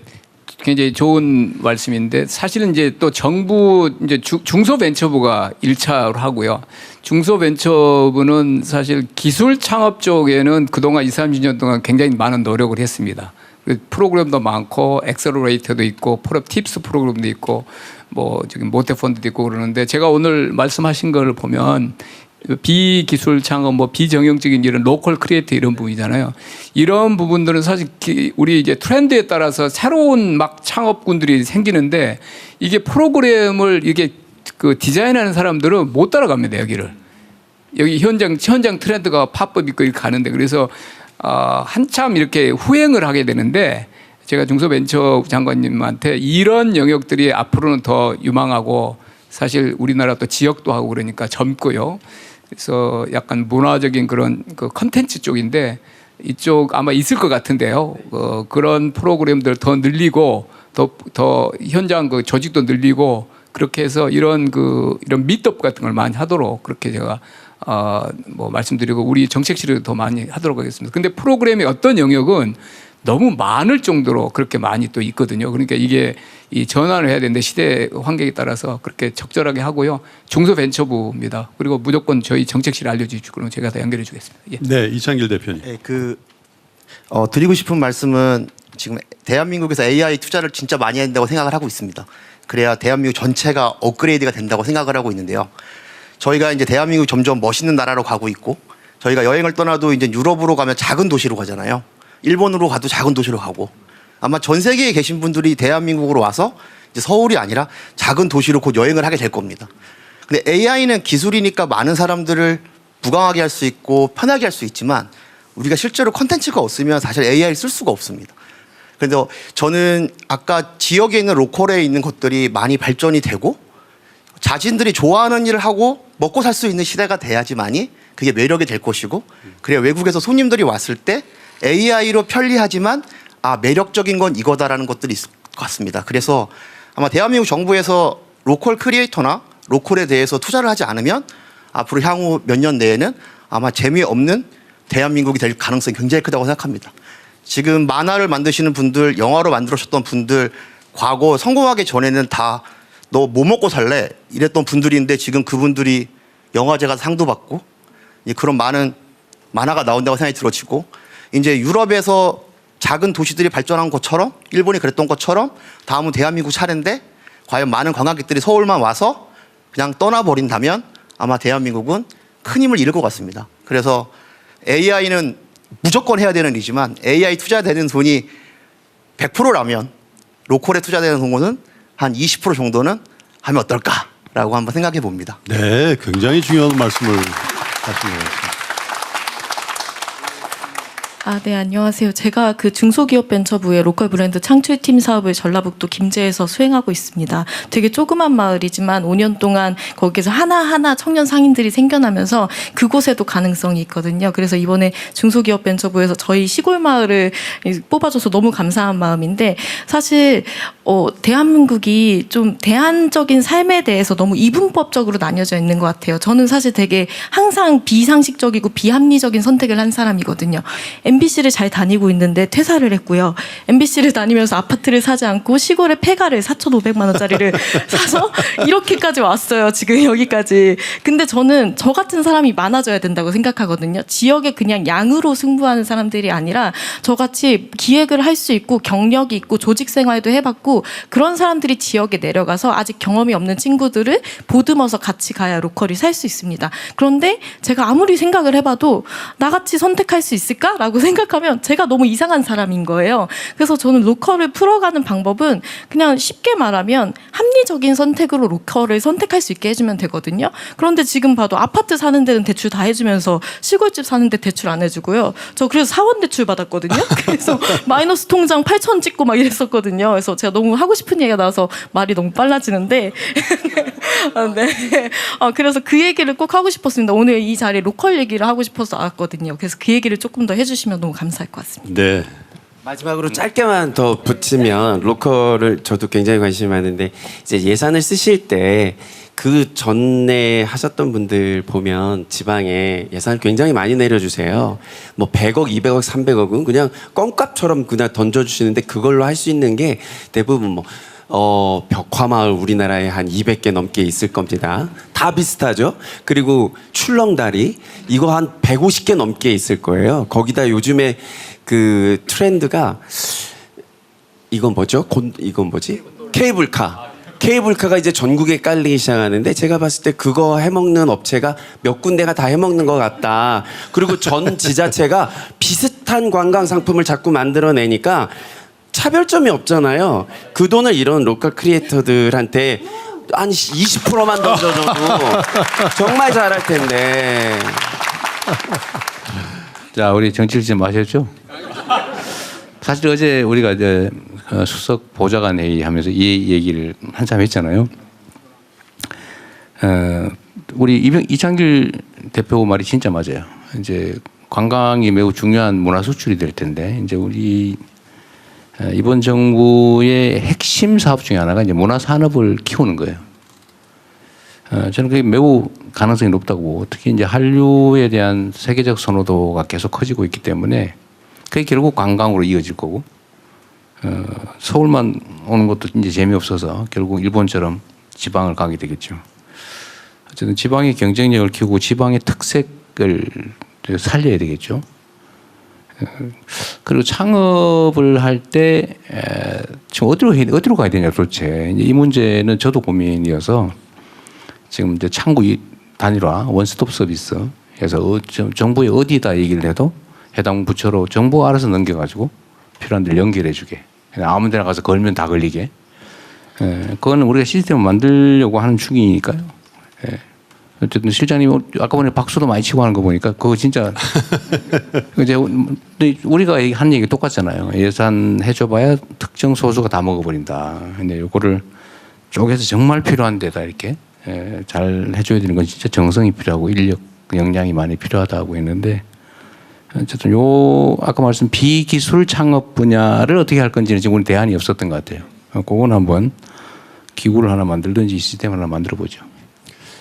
굉장히 좋은 말씀인데 사실은 이제 또 정부 이제 중소벤처부가 1차로 하고요. 중소벤처부는 사실 기술 창업 쪽에는 그동안 20, 30년 동안 굉장히 많은 노력을 했습니다. 프로그램도 많고 엑셀러레이터도 있고 프로 팁스 프로그램도 있고 뭐 저기 모태펀드도 있고 그러는데 제가 오늘 말씀하신 걸 보면 비기술 창업, 뭐 비정형적인 이런 로컬 크리에이터 이런 부분이잖아요. 이런 부분들은 사실 우리 이제 트렌드에 따라서 새로운 막 창업군들이 생기는데 이게 프로그램을 이게 그 디자인하는 사람들은 못 따라갑니다. 여기 현장 트렌드가 팝업 있고 이렇게 가는데 그래서 한참 이렇게 후행을 하게 되는데 제가 중소벤처 장관님한테 이런 영역들이 앞으로는 더 유망하고 사실 우리나라 또 지역도 하고 그러니까 젊고요. 그래서 약간 문화적인 그런 그 컨텐츠 쪽인데 이쪽 아마 있을 것 같은데요. 그런 프로그램들 더 늘리고 더 현장 그 조직도 늘리고 그렇게 해서 이런 미트업 같은 걸 많이 하도록 그렇게 제가 뭐 말씀드리고 우리 정책실에도 더 많이 하도록 하겠습니다. 근데 프로그램의 어떤 영역은 너무 많을 정도로 그렇게 많이 또 있거든요. 그러니까 이게 이 전환을 해야 되는데 시대 환경에 따라서 그렇게 적절하게 하고요. 중소벤처부입니다. 그리고 무조건 저희 정책실에 알려주시고 그러면 제가 다 연결해 주겠습니다. 예. 네, 이창길 대표님. 네, 드리고 싶은 말씀은 지금 대한민국에서 AI 투자를 진짜 많이 해야 된다고 생각을 하고 있습니다. 그래야 대한민국 전체가 업그레이드가 된다고 생각을 하고 있는데요. 저희가 이제 대한민국 점점 멋있는 나라로 가고 있고 저희가 여행을 떠나도 이제 유럽으로 가면 작은 도시로 가잖아요. 일본으로 가도 작은 도시로 가고 아마 전 세계에 계신 분들이 대한민국으로 와서 이제 서울이 아니라 작은 도시로 곧 여행을 하게 될 겁니다. 근데 AI는 기술이니까 많은 사람들을 무감하게 할 수 있고 편하게 할 수 있지만 우리가 실제로 컨텐츠가 없으면 사실 AI를 쓸 수가 없습니다. 그래서 저는 아까 지역에 있는 로컬에 있는 것들이 많이 발전이 되고 자신들이 좋아하는 일을 하고 먹고 살 수 있는 시대가 돼야지만이 그게 매력이 될 것이고 그래야 외국에서 손님들이 왔을 때 AI로 편리하지만 매력적인 건 이거다라는 것들이 있을 것 같습니다. 그래서 아마 대한민국 정부에서 로컬 크리에이터나 로컬에 대해서 투자를 하지 않으면 앞으로 향후 몇 년 내에는 아마 재미없는 대한민국이 될 가능성이 굉장히 크다고 생각합니다. 지금 만화를 만드시는 분들, 영화로 만들어셨던 분들 과거 성공하기 전에는 다 너 뭐 먹고 살래? 이랬던 분들인데 지금 그분들이 영화제가 상도 받고 그런 많은 만화가 나온다고 생각이 들어지고 이제 유럽에서 작은 도시들이 발전한 것처럼 일본이 그랬던 것처럼 다음은 대한민국 차례인데 과연 많은 관광객들이 서울만 와서 그냥 떠나버린다면 아마 대한민국은 큰 힘을 잃을 것 같습니다. 그래서 AI는 무조건 해야 되는 일이지만 AI 투자되는 돈이 100%라면 로컬에 투자되는 돈은 한 20% 정도는 하면 어떨까라고 한번 생각해 봅니다. 네, 굉장히 중요한 말씀을 하신 것 같습니다. 네, 안녕하세요. 제가 그 중소기업벤처부의 로컬 브랜드 창출팀 사업을 전라북도 김제에서 수행하고 있습니다. 되게 조그만 마을이지만 5년 동안 거기서 하나하나 청년 상인들이 생겨나면서 그곳에도 가능성이 있거든요. 그래서 이번에 중소기업벤처부에서 저희 시골 마을을 뽑아줘서 너무 감사한 마음인데 사실 대한민국이 좀 대안적인 삶에 대해서 너무 이분법적으로 나뉘어져 있는 것 같아요. 저는 사실 되게 항상 비상식적이고 비합리적인 선택을 한 사람이거든요. MBC를 잘 다니고 있는데 퇴사를 했고요. MBC를 다니면서 아파트를 사지 않고 시골에 폐가를 4,500만 원짜리를 사서 이렇게까지 왔어요. 지금 여기까지. 근데 저는 저 같은 사람이 많아져야 된다고 생각하거든요. 지역에 그냥 양으로 승부하는 사람들이 아니라 저같이 기획을 할 수 있고 경력이 있고 조직 생활도 해봤고 그런 사람들이 지역에 내려가서 아직 경험이 없는 친구들을 보듬어서 같이 가야 로컬이 살 수 있습니다. 그런데 제가 아무리 생각을 해봐도 나같이 선택할 수 있을까라고 생각하면 제가 너무 이상한 사람인 거예요. 그래서 저는 로컬을 풀어가는 방법은 그냥 쉽게 말하면 합리적인 선택으로 로컬을 선택할 수 있게 해주면 되거든요. 그런데 지금 봐도 아파트 사는 데는 대출 다 해주면서 시골집 사는 데 대출 안 해주고요. 저 그래서 사원 대출 받았거든요. 그래서 마이너스 통장 8,000 찍고 막 이랬었거든요. 그래서 제가 너무 하고 싶은 얘기가 나와서 말이 너무 빨라지는데 네. 그래서 그 얘기를 꼭 하고 싶었습니다. 오늘 이 자리에 로컬 얘기를 하고 싶어서 왔거든요. 그래서 그 얘기를 조금 더 해주시면 너무 감사할 것 같습니다. 네. 마지막으로 짧게만 더 붙이면 로컬을 저도 굉장히 관심이 많은데 이제 예산을 쓰실 때 그 전에 하셨던 분들 보면 지방에 예산을 굉장히 많이 내려주세요. 뭐 100억, 200억, 300억은 그냥 껌값처럼 그냥 던져주시는데 그걸로 할 수 있는 게 대부분 벽화마을 우리나라에 한 200개 넘게 있을 겁니다. 다 비슷하죠. 그리고 출렁다리 이거 한 150개 넘게 있을 거예요. 거기다 요즘에 그 트렌드가 이건 뭐죠? 이건 뭐지? 케이블카가 이제 전국에 깔리기 시작하는데 제가 봤을 때 그거 해먹는 업체가 몇 군데가 다 해먹는 것 같다. 그리고 전 지자체가 비슷한 관광 상품을 자꾸 만들어내니까 차별점이 없잖아요. 그 돈을 이런 로컬 크리에이터들한테 한 20%만 던져줘도 정말 잘할 텐데. 자, 우리 정치일좀 아셨죠? 사실 어제 우리가 이제 수석 보좌관 회의 하면서 이 얘기를 한참 했잖아요. 우리 이창길 대표 말이 진짜 맞아요. 이제 관광이 매우 중요한 문화 수출이 될 텐데 이제 우리 이번 정부의 핵심 사업 중에 하나가 이제 문화 산업을 키우는 거예요. 저는 그게 매우 가능성이 높다고 보고, 특히 이제 한류에 대한 세계적 선호도가 계속 커지고 있기 때문에 그게 결국 관광으로 이어질 거고, 서울만 오는 것도 이제 재미없어서 결국 일본처럼 지방을 가게 되겠죠. 어쨌든 지방의 경쟁력을 키우고 지방의 특색을 살려야 되겠죠. 그리고 창업을 할 때 지금 어디로 가야 되냐 도대체, 이 문제는 저도 고민이어서 지금 이제 창구 단일화 원스톱 서비스에서 정부에 어디다 얘기를 해도 해당 부처로 정부가 알아서 넘겨가지고 필요한 데를 연결해주게, 아무 데나 가서 걸면 다 걸리게, 그거는 우리가 시스템을 만들려고 하는 중이니까요. 어쨌든 실장님 아까 보니 박수도 많이 치고 하는 거 보니까 그거 진짜 이제 우리가 한 얘기 똑같잖아요. 예산 해줘봐야 특정 소수가 다 먹어버린다. 근데 이거를 쪼개서 정말 필요한 데다 이렇게 잘 해줘야 되는 건 진짜 정성이 필요하고 인력 역량이 많이 필요하다고 했는데, 어쨌든 아까 말씀 비기술 창업 분야를 어떻게 할 건지는 지금 우리 대안이 없었던 것 같아요. 그건 한번 기구를 하나 만들든지 시스템을 하나 만들어 보죠.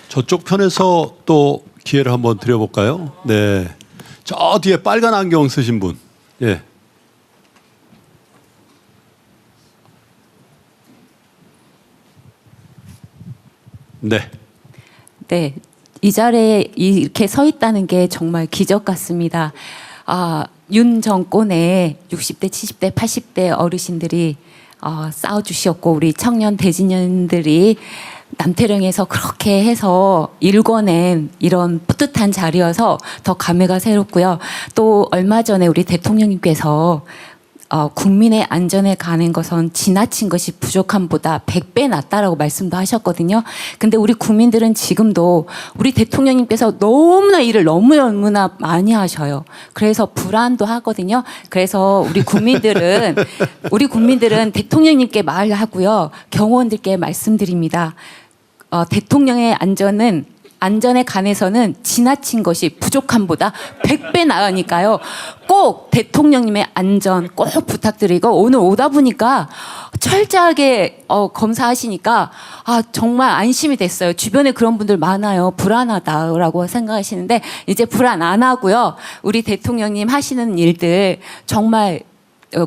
저쪽 편에서 또 기회를 한번 드려볼까요? 네. 저 뒤에 빨간 안경 쓰신 분. 예. 네. 네. 이 자리에 이렇게 서 있다는 게 정말 기적 같습니다. 윤 정권에 60대, 70대, 80대 어르신들이 싸워주셨고, 우리 청년 대진년들이 남태령에서 그렇게 해서 일궈낸 이런 뿌듯한 자리여서 더 감회가 새롭고요. 또 얼마 전에 우리 대통령님께서 국민의 안전에 가는 것은 지나친 것이 부족함보다 100배 낫다라고 말씀도 하셨거든요. 근데 우리 국민들은 지금도 우리 대통령님께서 너무나 일을 너무나 많이 하셔요. 그래서 불안도 하거든요. 그래서 우리 국민들은 대통령님께 말하고요. 경호원들께 말씀드립니다. 대통령의 안전에 관해서는 지나친 것이 부족함보다 100배 나으니까요. 꼭 대통령님의 안전 꼭 부탁드리고, 오늘 오다 보니까 철저하게 검사하시니까 정말 안심이 됐어요. 주변에 그런 분들 많아요. 불안하다라고 생각하시는데 이제 불안 안 하고요. 우리 대통령님 하시는 일들 정말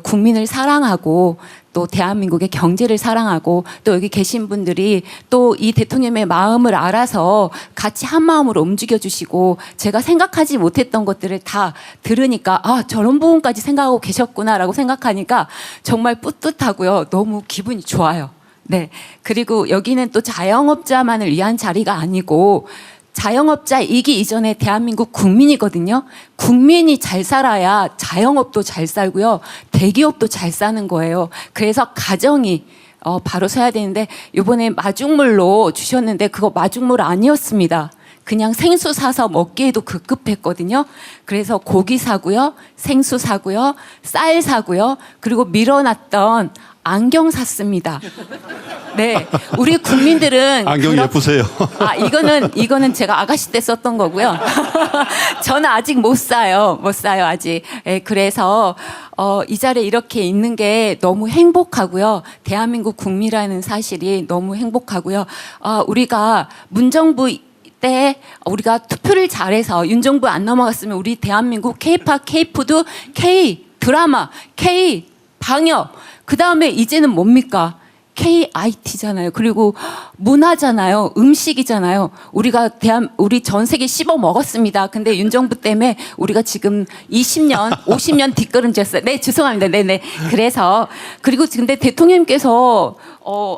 국민을 사랑하고 또 대한민국의 경제를 사랑하고 또 여기 계신 분들이 또 이 대통령의 마음을 알아서 같이 한 마음으로 움직여 주시고, 제가 생각하지 못했던 것들을 다 들으니까 저런 부분까지 생각하고 계셨구나라고 생각하니까 정말 뿌듯하고요. 너무 기분이 좋아요. 네. 그리고 여기는 또 자영업자만을 위한 자리가 아니고 자영업자이기 이전에 대한민국 국민이거든요. 국민이 잘 살아야 자영업도 잘 살고요. 대기업도 잘 사는 거예요. 그래서 가정이 바로 서야 되는데, 이번에 마중물로 주셨는데 그거 마중물 아니었습니다. 그냥 생수 사서 먹기에도 급급했거든요. 그래서 고기 사고요, 생수 사고요, 쌀 사고요, 그리고 밀어놨던 안경 샀습니다. 네, 우리 국민들은 안경 예쁘세요. 이거는 제가 아가씨 때 썼던 거고요. 저는 아직 못 사요 아직. 네, 그래서 이 자리에 이렇게 있는 게 너무 행복하고요. 대한민국 국민이라는 사실이 너무 행복하고요. 우리가 문정부 때 우리가 투표를 잘해서 윤 정부 안 넘어갔으면 우리 대한민국 K-팝, K-푸드, K-드라마, K-방역, 그 다음에 이제는 뭡니까? KIT잖아요. 그리고 문화잖아요. 음식이잖아요. 우리 전 세계 씹어 먹었습니다. 근데 윤 정부 때문에 우리가 지금 20년, 50년 뒷걸음졌어요. 네, 죄송합니다. 네네. 그래서, 그리고 근데 대통령님께서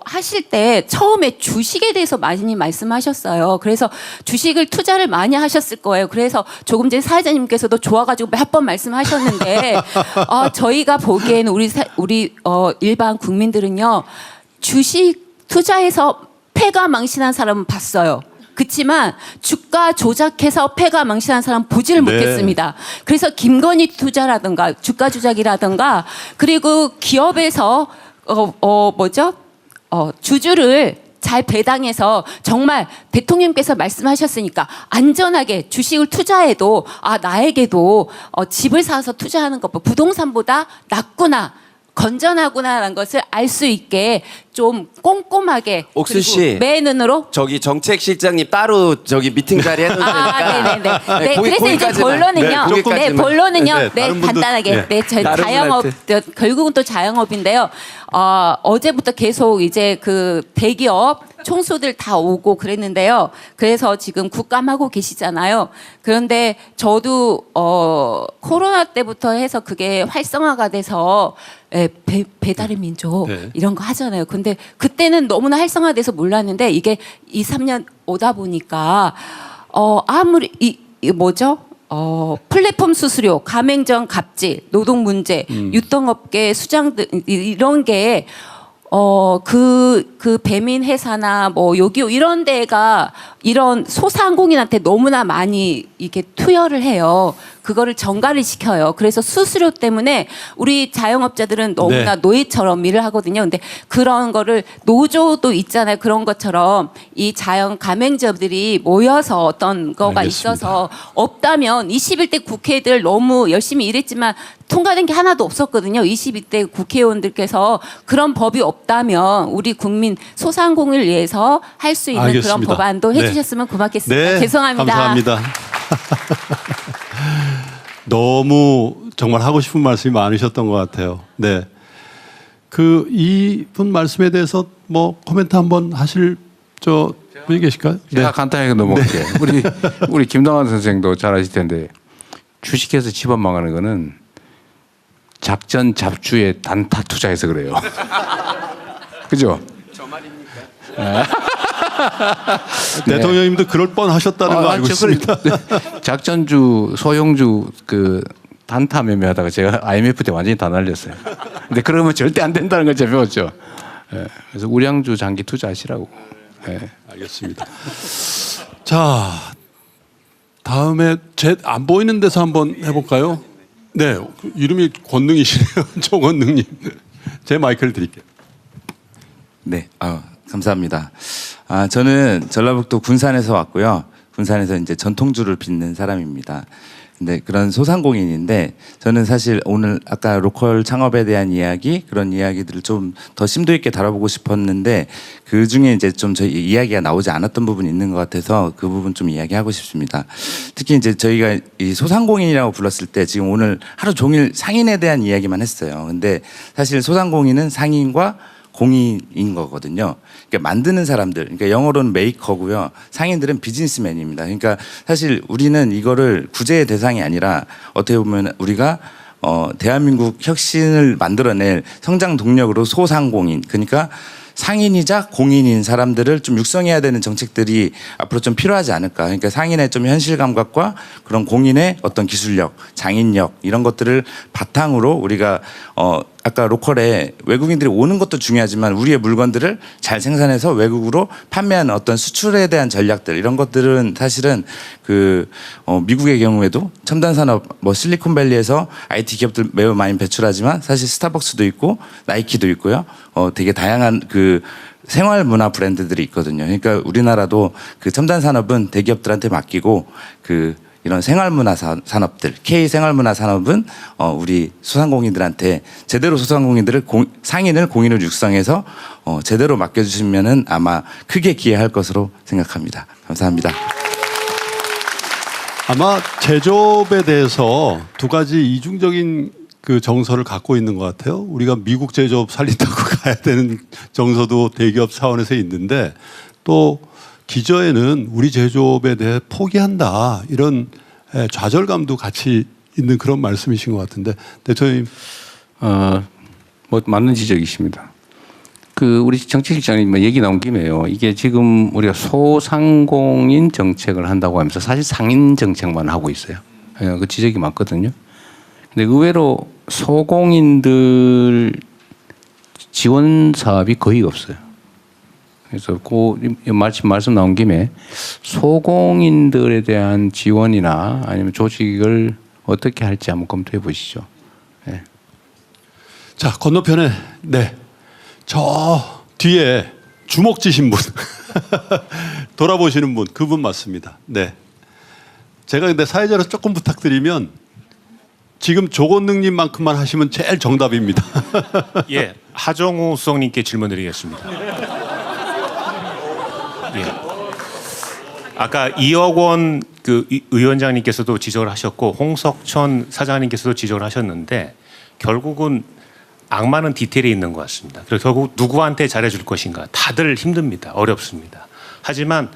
하실 때 처음에 주식에 대해서 많이 말씀하셨어요. 그래서 주식을 투자를 많이 하셨을 거예요. 그래서 조금 전에 사회자님께서도 좋아가지고 몇 번 말씀하셨는데, 저희가 보기에는 우리 일반 국민들은요, 주식 투자해서 패가 망신한 사람은 봤어요. 그렇지만 주가 조작해서 패가 망신한 사람 보지를 못했습니다. 그래서 김건희 투자라든가 주가 조작이라든가, 그리고 기업에서 주주를 잘 배당해서 정말 대통령께서 말씀하셨으니까 안전하게 주식을 투자해도 나에게도 집을 사서 투자하는 것 부동산보다 낫구나. 건전하구나라는 것을 알 수 있게 좀 꼼꼼하게 옥수 그리고 씨. 매 눈으로 저기 정책실장님 따로 저기 미팅 자리 해놓으니까. 네네네. 네, 거기- 그래서 이제 거기까지만. 본론은요. 네, 네, 거기까지만. 본론은요. 네, 네, 다른 분들- 간단하게. 네. 네, 다른 자영업 분한테. 결국은 또 자영업인데요. 어제부터 계속 이제 그 대기업 총수들 다 오고 그랬는데요. 그래서 지금 국감하고 계시잖아요. 그런데 저도 코로나 때부터 해서 그게 활성화가 돼서 배달의 민족 네. 이런 거 하잖아요. 근데 그때는 너무나 활성화돼서 몰랐는데 이게 2, 3년 오다 보니까 아무리 이 뭐죠? 플랫폼 수수료, 가맹점 갑질, 노동 문제, 유통업계 수장 등 이런 게 그 배민 회사나 뭐 요기요 이런 데가 이런 소상공인한테 너무나 많이 이게 투여를 해요. 그거를 전가를 시켜요. 그래서 수수료 때문에 우리 자영업자들은 너무나 네. 노예처럼 일을 하거든요. 근데 그런 거를 노조도 있잖아요. 그런 것처럼 이 자영 가맹점들이 모여서 어떤 거가 알겠습니다. 있어서 없다면 21대 국회들 너무 열심히 일했지만 통과된 게 하나도 없었거든요. 22대 국회의원들께서 그런 법이 없다면 우리 국민 소상공인을 위해서 할 수 있는 알겠습니다. 그런 법안도 네. 해주셨으면 고맙겠습니다. 네, 죄송합니다. 감사합니다. 너무 정말 하고 싶은 말씀이 많으셨던 것 같아요. 네. 그 이분 말씀에 대해서 뭐 코멘트 한번 하실 분이 계실까요? 제가 간단하게 넘어갈게요. 우리 김동완 선생도 잘 아실 텐데 주식해서 집안 망하는 거는 작전 잡주의 단타 투자해서 그래요. 그죠? 대통령님도 그럴 뻔 하셨다는 거 알고 있습니다. 작전주, 소형주 그 단타 매매하다가 제가 IMF 때 완전히 다 날렸어요. 근데 그러면 절대 안 된다는 걸 제가 배웠죠. 예, 그래서 우량주 장기 투자하시라고. 예. 알겠습니다. 자, 다음에 안 보이는 데서 한번 해볼까요? 네, 이름이 권능이시네요. 조권능님. 제 마이크를 드릴게요. 네, 감사합니다. 저는 전라북도 군산에서 왔고요. 군산에서 이제 전통주를 빚는 사람입니다. 근데 그런 소상공인인데 저는 사실 오늘 아까 로컬 창업에 대한 이야기 그런 이야기들을 좀 더 심도 있게 다뤄보고 싶었는데 그 중에 이제 좀 저희 이야기가 나오지 않았던 부분이 있는 것 같아서 그 부분 좀 이야기하고 싶습니다. 특히 이제 저희가 이 소상공인이라고 불렀을 때 지금 오늘 하루 종일 상인에 대한 이야기만 했어요. 근데 사실 소상공인은 상인과 공인인 거거든요. 그러니까 만드는 사람들, 그러니까 영어로는 메이커고요. 상인들은 비즈니스맨입니다. 그러니까 사실 우리는 이거를 구제의 대상이 아니라 어떻게 보면 우리가 대한민국 혁신을 만들어낼 성장 동력으로 소상공인, 그러니까 상인이자 공인인 사람들을 좀 육성해야 되는 정책들이 앞으로 좀 필요하지 않을까. 그러니까 상인의 좀 현실 감각과 그런 공인의 어떤 기술력, 장인력 이런 것들을 바탕으로 우리가 아까 로컬에 외국인들이 오는 것도 중요하지만 우리의 물건들을 잘 생산해서 외국으로 판매하는 어떤 수출에 대한 전략들 이런 것들은 사실은 미국의 경우에도 첨단 산업 실리콘밸리에서 IT 기업들 매우 많이 배출하지만 사실 스타벅스도 있고 나이키도 있고요. 되게 다양한 생활 문화 브랜드들이 있거든요. 그러니까 우리나라도 그 첨단 산업은 대기업들한테 맡기고 이런 생활문화 산업들, K 생활문화 산업은 우리 소상공인들한테 제대로 소상공인들을 상인을 공인을 육성해서 제대로 맡겨주시면은 아마 크게 기여할 것으로 생각합니다. 감사합니다. 아마 제조업에 대해서 두 가지 이중적인 그 정서를 갖고 있는 것 같아요. 우리가 미국 제조업 살린다고 가야 되는 정서도 대기업 차원에서 있는데 또 기저에는 우리 제조업에 대해 포기한다 이런 좌절감도 같이 있는 그런 말씀이신 것 같은데 대통령님. 뭐 맞는 지적이십니다. 우리 정책실장님 얘기 나온 김에요. 이게 지금 우리가 소상공인 정책을 한다고 하면서 사실 상인 정책만 하고 있어요. 그 지적이 맞거든요. 근데 의외로 소공인들 지원 사업이 거의 없어요. 그래서 말씀 나온 김에 소공인들에 대한 지원이나 아니면 조직을 어떻게 할지 한번 검토해 보시죠. 네. 자, 건너편에 저 뒤에 주먹 쥐신 분 돌아보시는 분 그분 맞습니다. 네. 제가 근데 사회자로 조금 부탁드리면 지금 조건능님만큼만 하시면 제일 정답입니다. 예, 하정우 수석님께 질문드리겠습니다. 예. 아까 2억 원 그 위원장님께서도 지적을 하셨고 홍석천 사장님께서도 지적을 하셨는데 결국은 악마는 디테일에 있는 것 같습니다. 그래서 결국 누구한테 잘해줄 것인가 다들 힘듭니다. 어렵습니다. 하지만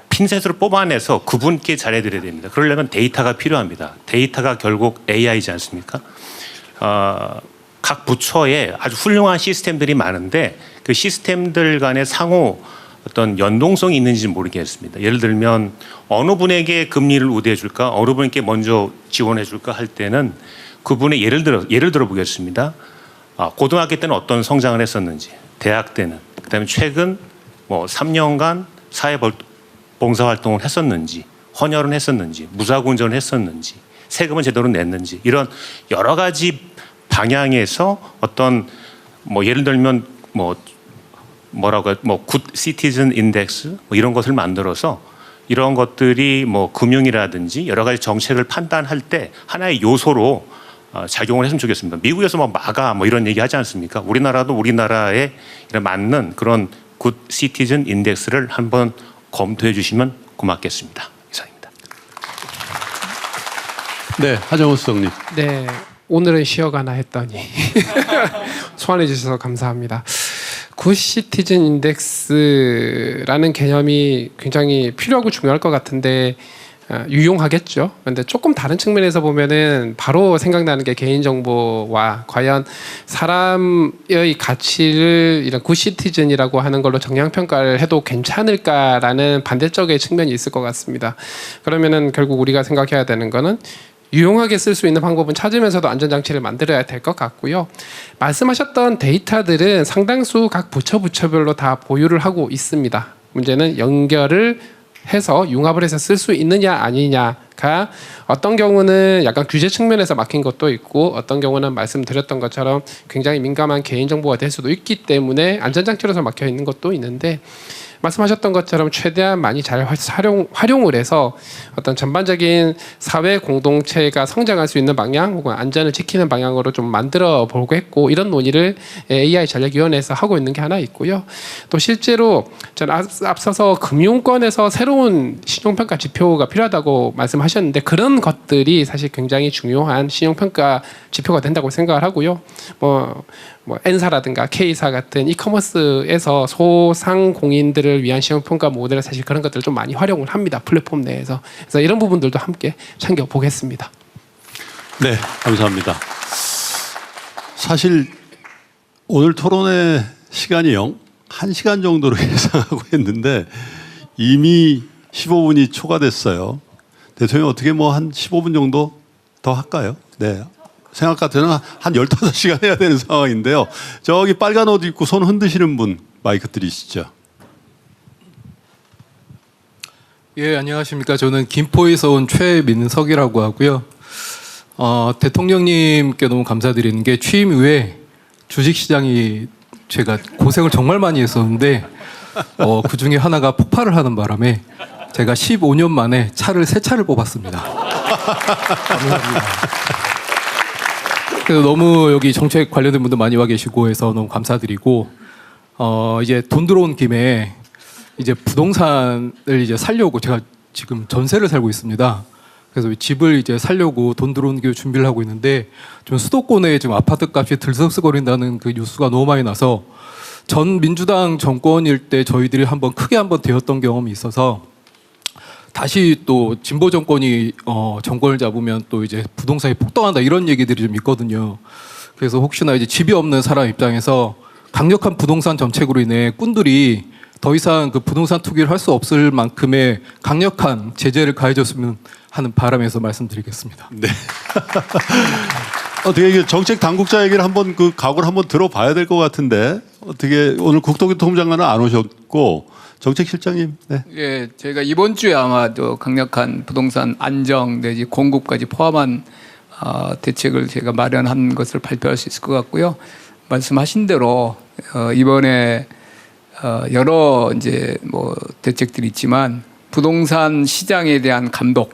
핀셋으로 뽑아내서 그분께 잘해드려야 됩니다. 그러려면 데이터가 필요합니다. 데이터가 결국 AI지 않습니까? 각 부처에 아주 훌륭한 시스템들이 많은데 그 시스템들 간의 상호 어떤 연동성이 있는지는 모르겠습니다. 예를 들면 어느 분에게 금리를 우대해 줄까, 어느 분에게 먼저 지원해 줄까 할 때는 그분의 예를 들어 보겠습니다. 고등학교 때는 어떤 성장을 했었는지, 대학 때는, 그다음에 최근 뭐 3년간 사회 봉사활동을 했었는지, 헌혈은 했었는지, 무사고운전을 했었는지, 세금은 제대로 냈는지 이런 여러 가지 방향에서 어떤 뭐 예를 들면 굿 시티즌 인덱스 뭐 이런 것을 만들어서 이런 것들이 뭐 금융이라든지 여러 가지 정책을 판단할 때 하나의 요소로 작용을 했으면 좋겠습니다. 미국에서 뭐 마가 뭐 이런 얘기 하지 않습니까? 우리나라도 우리나라에 맞는 그런 굿 시티즌 인덱스를 한번 검토해 주시면 고맙겠습니다. 이상입니다. 네, 하정우 수석님. 네, 오늘은 쉬어가나 했더니 소환해 주셔서 감사합니다. 굿 시티즌 인덱스라는 개념이 굉장히 필요하고 중요할 것 같은데 유용하겠죠. 그런데 조금 다른 측면에서 보면은 바로 생각나는 게 개인정보와 과연 사람의 가치를 이런 굿 시티즌이라고 하는 걸로 정량평가를 해도 괜찮을까라는 반대쪽의 측면이 있을 것 같습니다. 그러면은 결국 우리가 생각해야 되는 거는 유용하게 쓸 수 있는 방법은 찾으면서도 안전장치를 만들어야 될 것 같고요. 말씀하셨던 데이터들은 상당수 각 부처별로 다 보유를 하고 있습니다. 문제는 연결을 해서 융합을 해서 쓸 수 있느냐 아니냐가 어떤 경우는 약간 규제 측면에서 막힌 것도 있고 어떤 경우는 말씀드렸던 것처럼 굉장히 민감한 개인정보가 될 수도 있기 때문에 안전장치로서 막혀 있는 것도 있는데 말씀하셨던 것처럼 최대한 많이 잘 활용을 해서 어떤 전반적인 사회 공동체가 성장할 수 있는 방향 혹은 안전을 지키는 방향으로 좀 만들어 보겠고 이런 논의를 AI 전략위원회에서 하고 있는 게 하나 있고요. 또 실제로 저는 앞서서 금융권에서 새로운 신용평가 지표가 필요하다고 말씀하셨는데 그런 것들이 사실 굉장히 중요한 신용평가 지표가 된다고 생각을 하고요. 뭐 N사라든가 K사 같은 이커머스에서 소상공인들을 위한 신용평가 모델을 사실 그런 것들을 좀 많이 활용을 합니다. 플랫폼 내에서. 그래서 이런 부분들도 함께 챙겨보겠습니다. 네, 감사합니다. 사실 오늘 토론회 시간이요. 1시간 정도로 예상하고 했는데 이미 15분이 초과됐어요. 대통령 어떻게 뭐 한 15분 정도 더 할까요? 네. 생각 같으면 한 15시간 해야 되는 상황인데요. 저기 빨간 옷 입고 손 흔드시는 분 마이크 드리시죠. 예, 안녕하십니까. 저는 김포에서 온 최민석이라고 하고요. 대통령님께 너무 감사드리는 게 취임 이후에 주식시장이 제가 고생을 정말 많이 했었는데 그 중에 하나가 폭발을 하는 바람에 제가 15년 만에 차를 3차를 뽑았습니다. 감사합니다. 그래서 너무 여기 정책 관련된 분들 많이 와 계시고 해서 너무 감사드리고 이제 돈 들어온 김에 이제 부동산을 이제 살려고 제가 지금 전세를 살고 있습니다. 그래서 집을 이제 살려고 돈 들어오는 게 준비를 하고 있는데 좀 수도권에 지금 아파트 값이 들썩거린다는 그 뉴스가 너무 많이 나서 전 민주당 정권일 때 저희들이 크게 한번 되었던 경험이 있어서 다시 또 진보 정권이 정권을 잡으면 또 이제 부동산이 폭등한다 이런 얘기들이 좀 있거든요. 그래서 혹시나 이제 집이 없는 사람 입장에서 강력한 부동산 정책으로 인해 꾼들이 더 이상 그 부동산 투기를 할 수 없을 만큼의 강력한 제재를 가해줬으면 하는 바람에서 말씀드리겠습니다. 네. 어떻게 이게 정책 당국자 얘기를 한번 그 각오를 한번 들어봐야 될 것 같은데 어떻게 오늘 국토교통부 장관은 안 오셨고 정책실장님. 네. 예, 저희가 이번 주에 아마도 강력한 부동산 안정 내지 공급까지 포함한 대책을 제가 마련한 것을 발표할 수 있을 것 같고요. 말씀하신 대로 이번에 여러 이제 뭐 대책들이 있지만 부동산 시장에 대한 감독,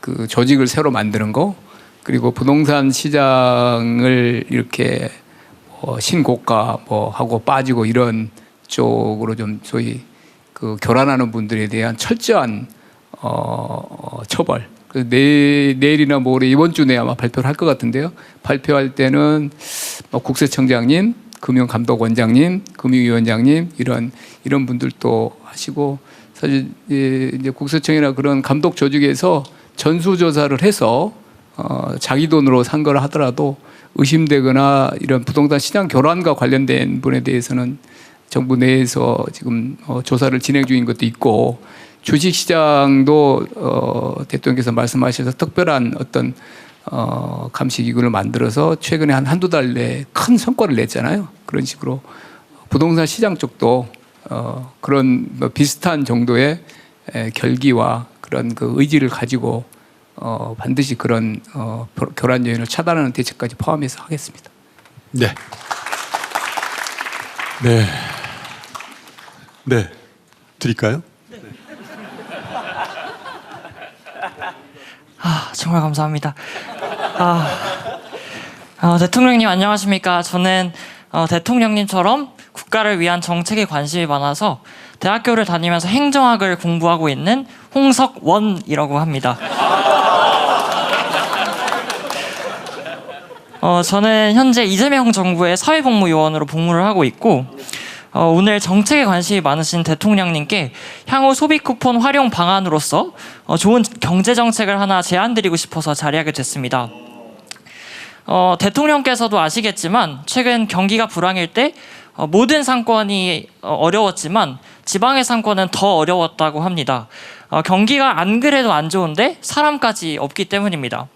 그 조직을 새로 만드는 거, 그리고 부동산 시장을 이렇게 신고가 뭐 하고 빠지고 이런 쪽으로 좀 소위 그 교란하는 분들에 대한 철저한 처벌. 내일이나 모레 이번 주 내에 아마 발표를 할 것 같은데요. 발표할 때는 국세청장님, 금융감독원장님, 금융위원장님 이런 분들도 하시고 사실 이제 국세청이나 그런 감독 조직에서 전수조사를 해서 자기 돈으로 산 거를 하더라도 의심되거나 이런 부동산 시장 교란과 관련된 분에 대해서는 정부 내에서 지금 조사를 진행 중인 것도 있고 주식시장도 대통령께서 말씀하셔서 특별한 어떤 감시기구를 만들어서 최근에 한두 달 내에 큰 성과를 냈잖아요. 그런 식으로 부동산 시장 쪽도 그런 비슷한 정도의 결기와 그런 그 의지를 가지고 반드시 그런 교란 요인을 차단하는 대책까지 포함해서 하겠습니다. 네. 네. 네. 드릴까요? 정말 감사합니다. 대통령님 안녕하십니까? 저는 대통령님처럼 국가를 위한 정책에 관심이 많아서 대학교를 다니면서 행정학을 공부하고 있는 홍석원이라고 합니다. 저는 현재 이재명 정부의 사회복무요원으로 복무를 하고 있고 오늘 정책에 관심이 많으신 대통령님께 향후 소비 쿠폰 활용 방안으로서 좋은 경제 정책을 하나 제안드리고 싶어서 자리하게 됐습니다. 대통령께서도 아시겠지만 최근 경기가 불황일 때 모든 상권이 어려웠지만 지방의 상권은 더 어려웠다고 합니다. 경기가 안 그래도 안 좋은데 사람까지 없기 때문입니다.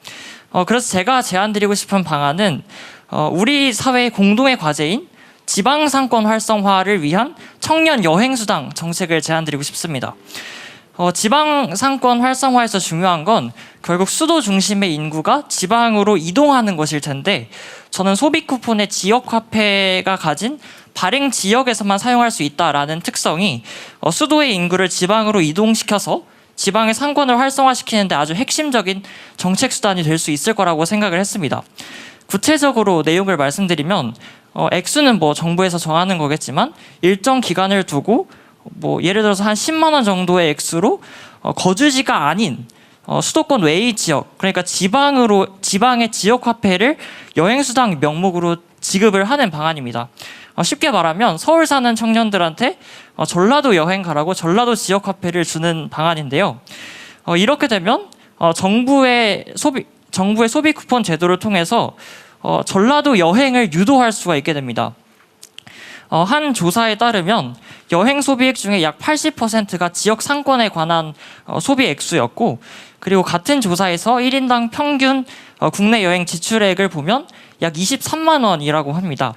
그래서 제가 제안드리고 싶은 방안은 우리 사회의 공동의 과제인 지방상권 활성화를 위한 청년 여행수당 정책을 제안드리고 싶습니다. 지방상권 활성화에서 중요한 건 결국 수도 중심의 인구가 지방으로 이동하는 것일 텐데 저는 소비쿠폰의 지역화폐가 가진 발행 지역에서만 사용할 수 있다라는 특성이 수도의 인구를 지방으로 이동시켜서 지방의 상권을 활성화시키는 데 아주 핵심적인 정책 수단이 될 수 있을 거라고 생각을 했습니다. 구체적으로 내용을 말씀드리면 액수는 뭐 정부에서 정하는 거겠지만 일정 기간을 두고 뭐 예를 들어서 한 10만 원 정도의 액수로 거주지가 아닌 수도권 외의 지역, 그러니까 지방의 지역 화폐를 여행수당 명목으로 지급을 하는 방안입니다. 쉽게 말하면 서울 사는 청년들한테 전라도 여행 가라고 전라도 지역 화폐를 주는 방안인데요. 이렇게 되면 정부의 소비 쿠폰 제도를 통해서 전라도 여행을 유도할 수가 있게 됩니다. 한 조사에 따르면 여행 소비액 중에 약 80%가 지역 상권에 관한 소비 액수였고 그리고 같은 조사에서 1인당 평균 국내 여행 지출액을 보면 약 23만 원이라고 합니다.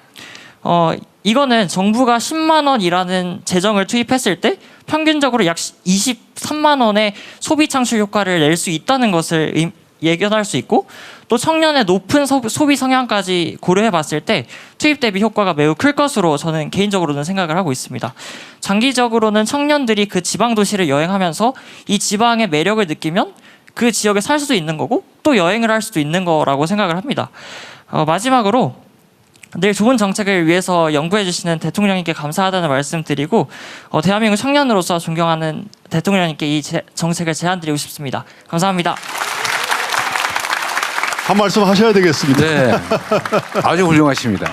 이거는 정부가 10만 원이라는 재정을 투입했을 때 평균적으로 약 23만 원의 소비 창출 효과를 낼 수 있다는 것을 예견할 수 있고 또 청년의 높은 소비 성향까지 고려해 봤을 때 투입 대비 효과가 매우 클 것으로 저는 개인적으로는 생각을 하고 있습니다. 장기적으로는 청년들이 그 지방 도시를 여행하면서 이 지방의 매력을 느끼면 그 지역에 살 수도 있는 거고 또 여행을 할 수도 있는 거라고 생각을 합니다. 마지막으로 늘 좋은 정책을 위해서 연구해 주시는 대통령님께 감사하다는 말씀 드리고 대한민국 청년으로서 존경하는 대통령님께 이 정책을 제안드리고 싶습니다. 감사합니다. 한 말씀 하셔야 되겠습니다. 네, 아주 훌륭하십니다.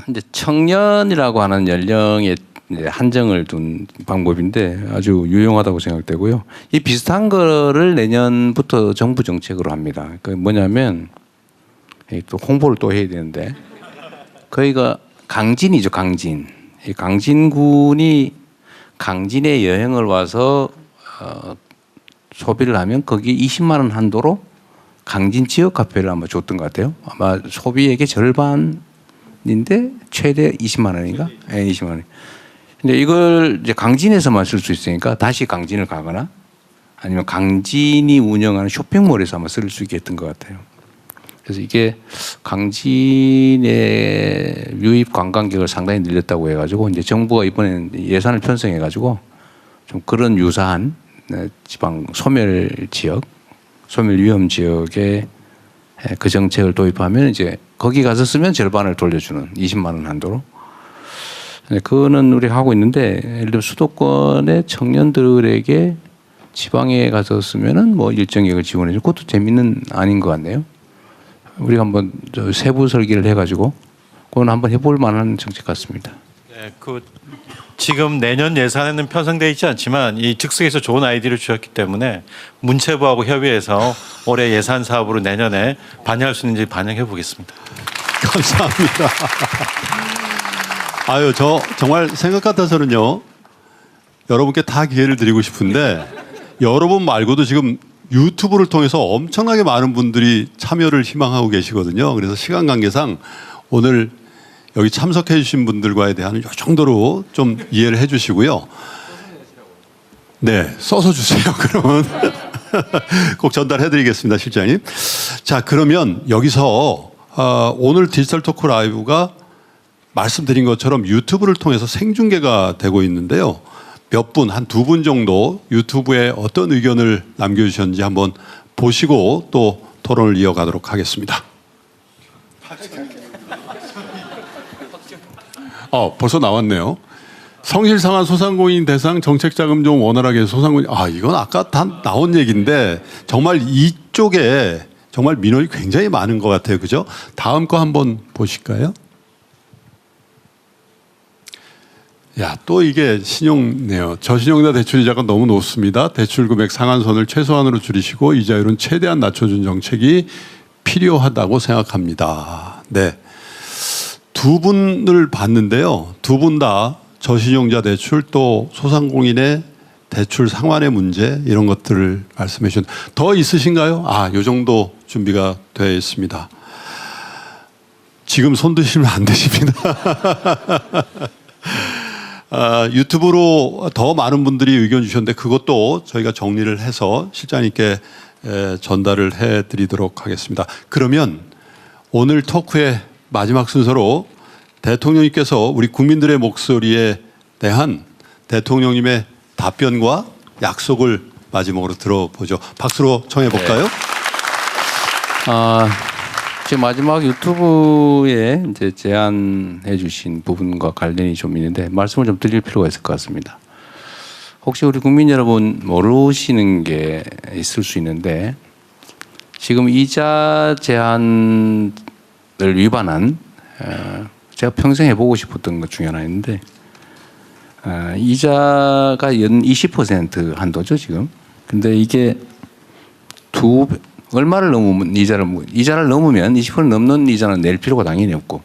이제 청년이라고 하는 연령에 이제 한정을 둔 방법인데 아주 유용하다고 생각되고요. 이 비슷한 거를 내년부터 정부 정책으로 합니다. 그 뭐냐면 또 홍보를 또 해야 되는데 거기가 강진이죠, 강진. 이 강진군이 강진에 여행을 와서 소비를 하면 거기 20만 원 한도로 강진 지역 화폐를 아마 줬던 것 같아요. 아마 소비액의 절반인데 최대 20만 원인가? 네, 20만 원. 근데 이걸 이제 강진에서만 쓸 수 있으니까 다시 강진을 가거나 아니면 강진이 운영하는 쇼핑몰에서 아마 쓸 수 있게 했던 것 같아요. 그래서 이게 강진의 유입 관광객을 상당히 늘렸다고 해가지고 이제 정부가 이번에 예산을 편성해가지고 좀 그런 유사한 지방 소멸 지역, 소멸 위험 지역에 그 정책을 도입하면 이제 거기 가서 쓰면 절반을 돌려주는 20만 원 한도로. 그거는 우리가 하고 있는데 예를 들어 수도권의 청년들에게 지방에 가서 쓰면은 뭐 일정액을 지원해주고 그것도 재밌는 아닌 것 같네요. 우리가 한번 세부 설계를 해가지고 그건 한번 해볼 만한 정책 같습니다. 네, 지금 내년 예산에는 편성되어 있지 않지만 이 즉석에서 좋은 아이디어를 주셨기 때문에 문체부하고 협의해서 올해 예산 사업으로 내년에 반영할 수 있는지 반영해 보겠습니다. 감사합니다. 아유, 저 정말 생각 같아서는요, 여러분께 다 기회를 드리고 싶은데, 여러분 말고도 지금 유튜브를 통해서 엄청나게 많은 분들이 참여를 희망하고 계시거든요. 그래서 시간 관계상 오늘 여기 참석해 주신 분들과에 대한 이 정도로 좀 이해를 해 주시고요. 네, 써서 주세요. 그러면 꼭 전달해 드리겠습니다, 실장님. 자, 그러면 여기서 오늘 디지털 토크 라이브가 말씀드린 것처럼 유튜브를 통해서 생중계가 되고 있는데요. 몇 분, 한 2분 정도 유튜브에 어떤 의견을 남겨주셨는지 한번 보시고 또 토론을 이어가도록 하겠습니다. 벌써 나왔네요. 성실상한 소상공인 대상 정책자금 좀 원활하게 소상공인. 이건 아까 다 나온 얘기인데 정말 이쪽에 정말 민원이 굉장히 많은 것 같아요. 그죠? 다음 거 한번 보실까요? 야, 또 이게 신용네요. 저신용자 대출이자가 너무 높습니다. 대출 금액 상한선을 최소한으로 줄이시고 이자율은 최대한 낮춰준 정책이 필요하다고 생각합니다. 네. 두 분을 봤는데요. 두 분 다 저신용자 대출 또 소상공인의 대출 상환의 문제 이런 것들을 말씀해 주셨는데 더 있으신가요? 요 정도 준비가 되어 있습니다. 지금 손 드시면 안 되십니다. 유튜브로 더 많은 분들이 의견 주셨는데 그것도 저희가 정리를 해서 실장님께 전달을 해드리도록 하겠습니다. 그러면 오늘 토크의 마지막 순서로 대통령님께서 우리 국민들의 목소리에 대한 대통령님의 답변과 약속을 마지막으로 들어보죠. 박수로 청해 볼까요? 제 마지막 유튜브에 이제 제안해 주신 부분과 관련이 좀 있는데 말씀을 좀 드릴 필요가 있을 것 같습니다. 혹시 우리 국민 여러분 모르시는 게 있을 수 있는데 지금 이자 제한을 위반한 제가 평생 해보고 싶었던 것 중에 하나인데 이자가 연 20% 한도죠 지금. 근데 이게 얼마를 넘으면 이자를 넘으면 20% 넘는 이자는 낼 필요가 당연히 없고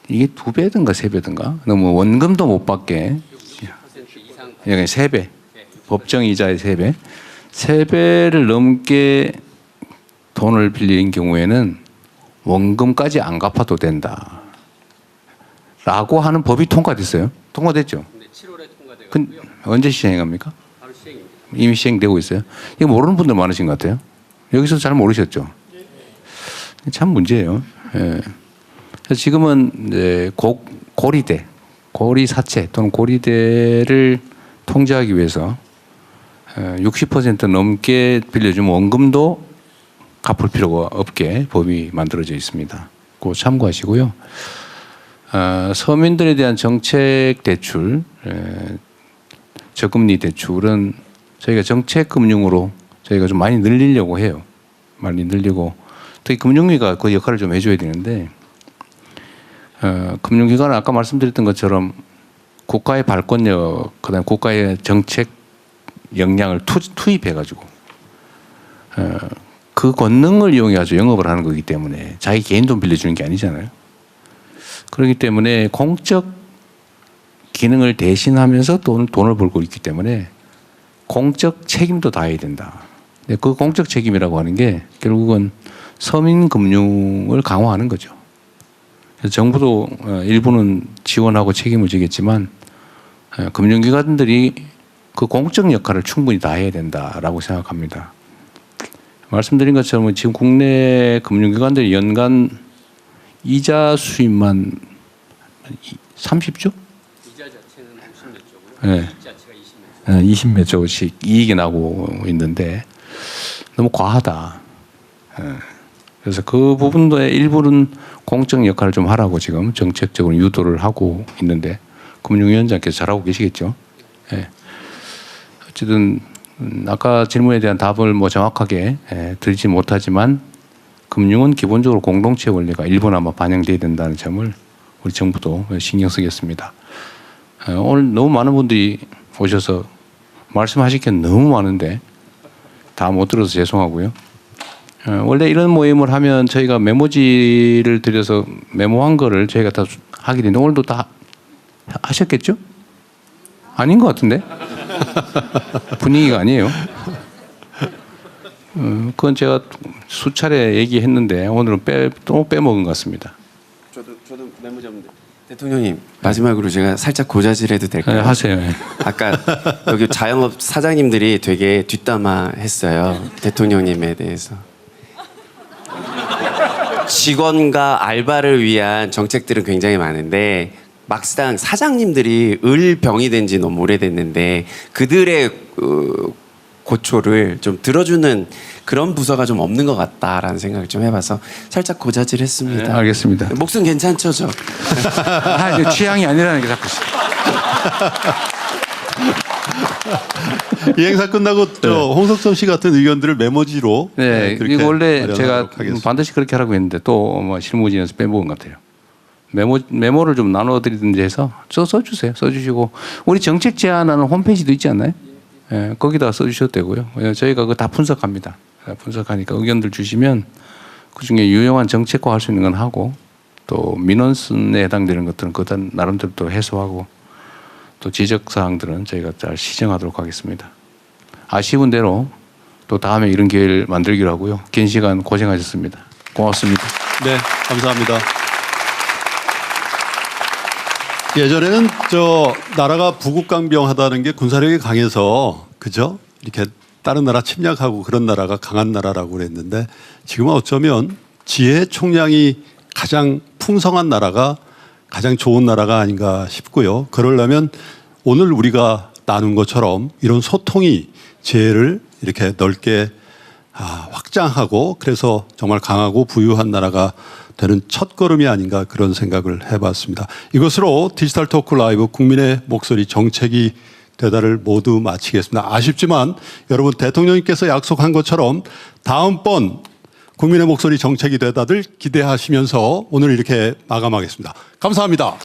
이게 2배든가 3배든가 너무 원금도 못 받게 3배 법정 이자의 3배 3배를 넘게 돈을 빌린 경우에는 원금까지 안 갚아도 된다 라고 하는 법이 통과됐어요. 통과됐죠? 네, 7월에 통과돼가지고요. 언제 시행합니까? 바로 시행입니다. 이미 시행되고 있어요. 이거 모르는 분들 많으신 것 같아요. 여기서 잘 모르셨죠? 참 문제예요. 예. 그래서 지금은 이제 고리 사채 또는 고리대를 통제하기 위해서 60% 넘게 빌려주면 원금도 갚을 필요가 없게 법이 만들어져 있습니다. 그거 참고하시고요. 서민들에 대한 정책 대출, 저금리 대출은 저희가 정책 금융으로 저희가 좀 많이 늘리려고 해요. 많이 늘리고 특히 금융위가 그 역할을 좀 해줘야 되는데 금융기관은 아까 말씀드렸던 것처럼 국가의 발권력, 그다음 국가의 정책 역량을 투입해가지고 그 권능을 이용해가지고 영업을 하는 거기 때문에 자기 개인 돈 빌려주는 게 아니잖아요. 그렇기 때문에 공적 기능을 대신하면서 돈을 벌고 있기 때문에 공적 책임도 다해야 된다. 그 공적 책임이라고 하는 게 결국은 서민 금융을 강화하는 거죠. 그래서 정부도 일부는 지원하고 책임을 지겠지만 금융기관들이 그 공적 역할을 충분히 다해야 된다라고 생각합니다. 말씀드린 것처럼 지금 국내 금융기관들이 연간 이자 수입만 30조? 이자 자체는 50몇 조고요. 네. 이익 자체가 20몇 조. 20몇 조씩 이익이 나고 있는데 너무 과하다. 예. 그래서 그 부분도의 일부는 공적 역할을 좀 하라고 지금 정책적으로 유도를 하고 있는데 금융위원장께서 잘하고 계시겠죠. 예. 어쨌든 아까 질문에 대한 답을 뭐 정확하게 드리지 못하지만 금융은 기본적으로 공동체 원리가 일부나마 반영돼야 된다는 점을 우리 정부도 신경 쓰겠습니다. 오늘 너무 많은 분들이 오셔서 말씀하실 게 너무 많은데 다 못 들어서 죄송하고요. 원래 이런 모임을 하면 저희가 메모지를 드려서 메모한 거를 저희가 다 하게 되는데 오늘도 다 하셨겠죠? 아닌 것 같은데? 분위기가 아니에요. 그건 제가 수차례 얘기했는데 오늘은 또 빼먹은 것 같습니다. 저도 메모지 없는데. 대통령님 마지막으로 제가 살짝 고자질해도 될까요? 네, 하세요. 네. 아까 여기 자영업 사장님들이 되게 뒷담화했어요. 대통령님에 대해서. 직원과 알바를 위한 정책들은 굉장히 많은데 막상 사장님들이 을병이 된 지 너무 오래됐는데 그들의 고초를 좀 들어주는 그런 부서가 좀 없는 것 같다라는 생각을 좀 해봐서 살짝 고자질했습니다. 네, 알겠습니다. 목숨 괜찮죠, 저? 이제 취향이 아니라는 게 자꾸. 이 행사 끝나고 저 홍석천 씨 같은 의견들을 메모지로 네, 그렇게 이거 원래 제가 마련하도록 하겠습니다. 반드시 그렇게 하라고 했는데 또 뭐 실무진에서 빼먹은 것 같아요. 메모를 좀 나눠드리든지 해서 써주세요. 써주시고 우리 정책 제안하는 홈페이지도 있지 않나요? 예, 거기다가 써주셔도 되고요. 저희가 그거 다 분석합니다. 분석하니까 의견들 주시면 그중에 유용한 정책화 할 수 있는 건 하고 또 민원순에 해당되는 것들은 그다 나름대로 또 해소하고 또 지적사항들은 저희가 잘 시정하도록 하겠습니다. 아쉬운 대로 또 다음에 이런 기회를 만들기로 하고요. 긴 시간 고생하셨습니다. 고맙습니다. 네, 감사합니다. 예전에는 저 나라가 부국강병하다는 게 군사력이 강해서 그죠? 이렇게 다른 나라 침략하고 그런 나라가 강한 나라라고 그랬는데 지금은 어쩌면 지혜 총량이 가장 풍성한 나라가 가장 좋은 나라가 아닌가 싶고요. 그러려면 오늘 우리가 나눈 것처럼 이런 소통이 지혜를 이렇게 넓게 확장하고 그래서 정말 강하고 부유한 나라가 되는 첫걸음이 아닌가 그런 생각을 해봤습니다. 이것으로 디지털 토크 라이브 국민의 목소리 정책이 되다를 모두 마치겠습니다. 아쉽지만 여러분 대통령님께서 약속한 것처럼 다음번 국민의 목소리 정책이 되다를 기대하시면서 오늘 이렇게 마감하겠습니다. 감사합니다.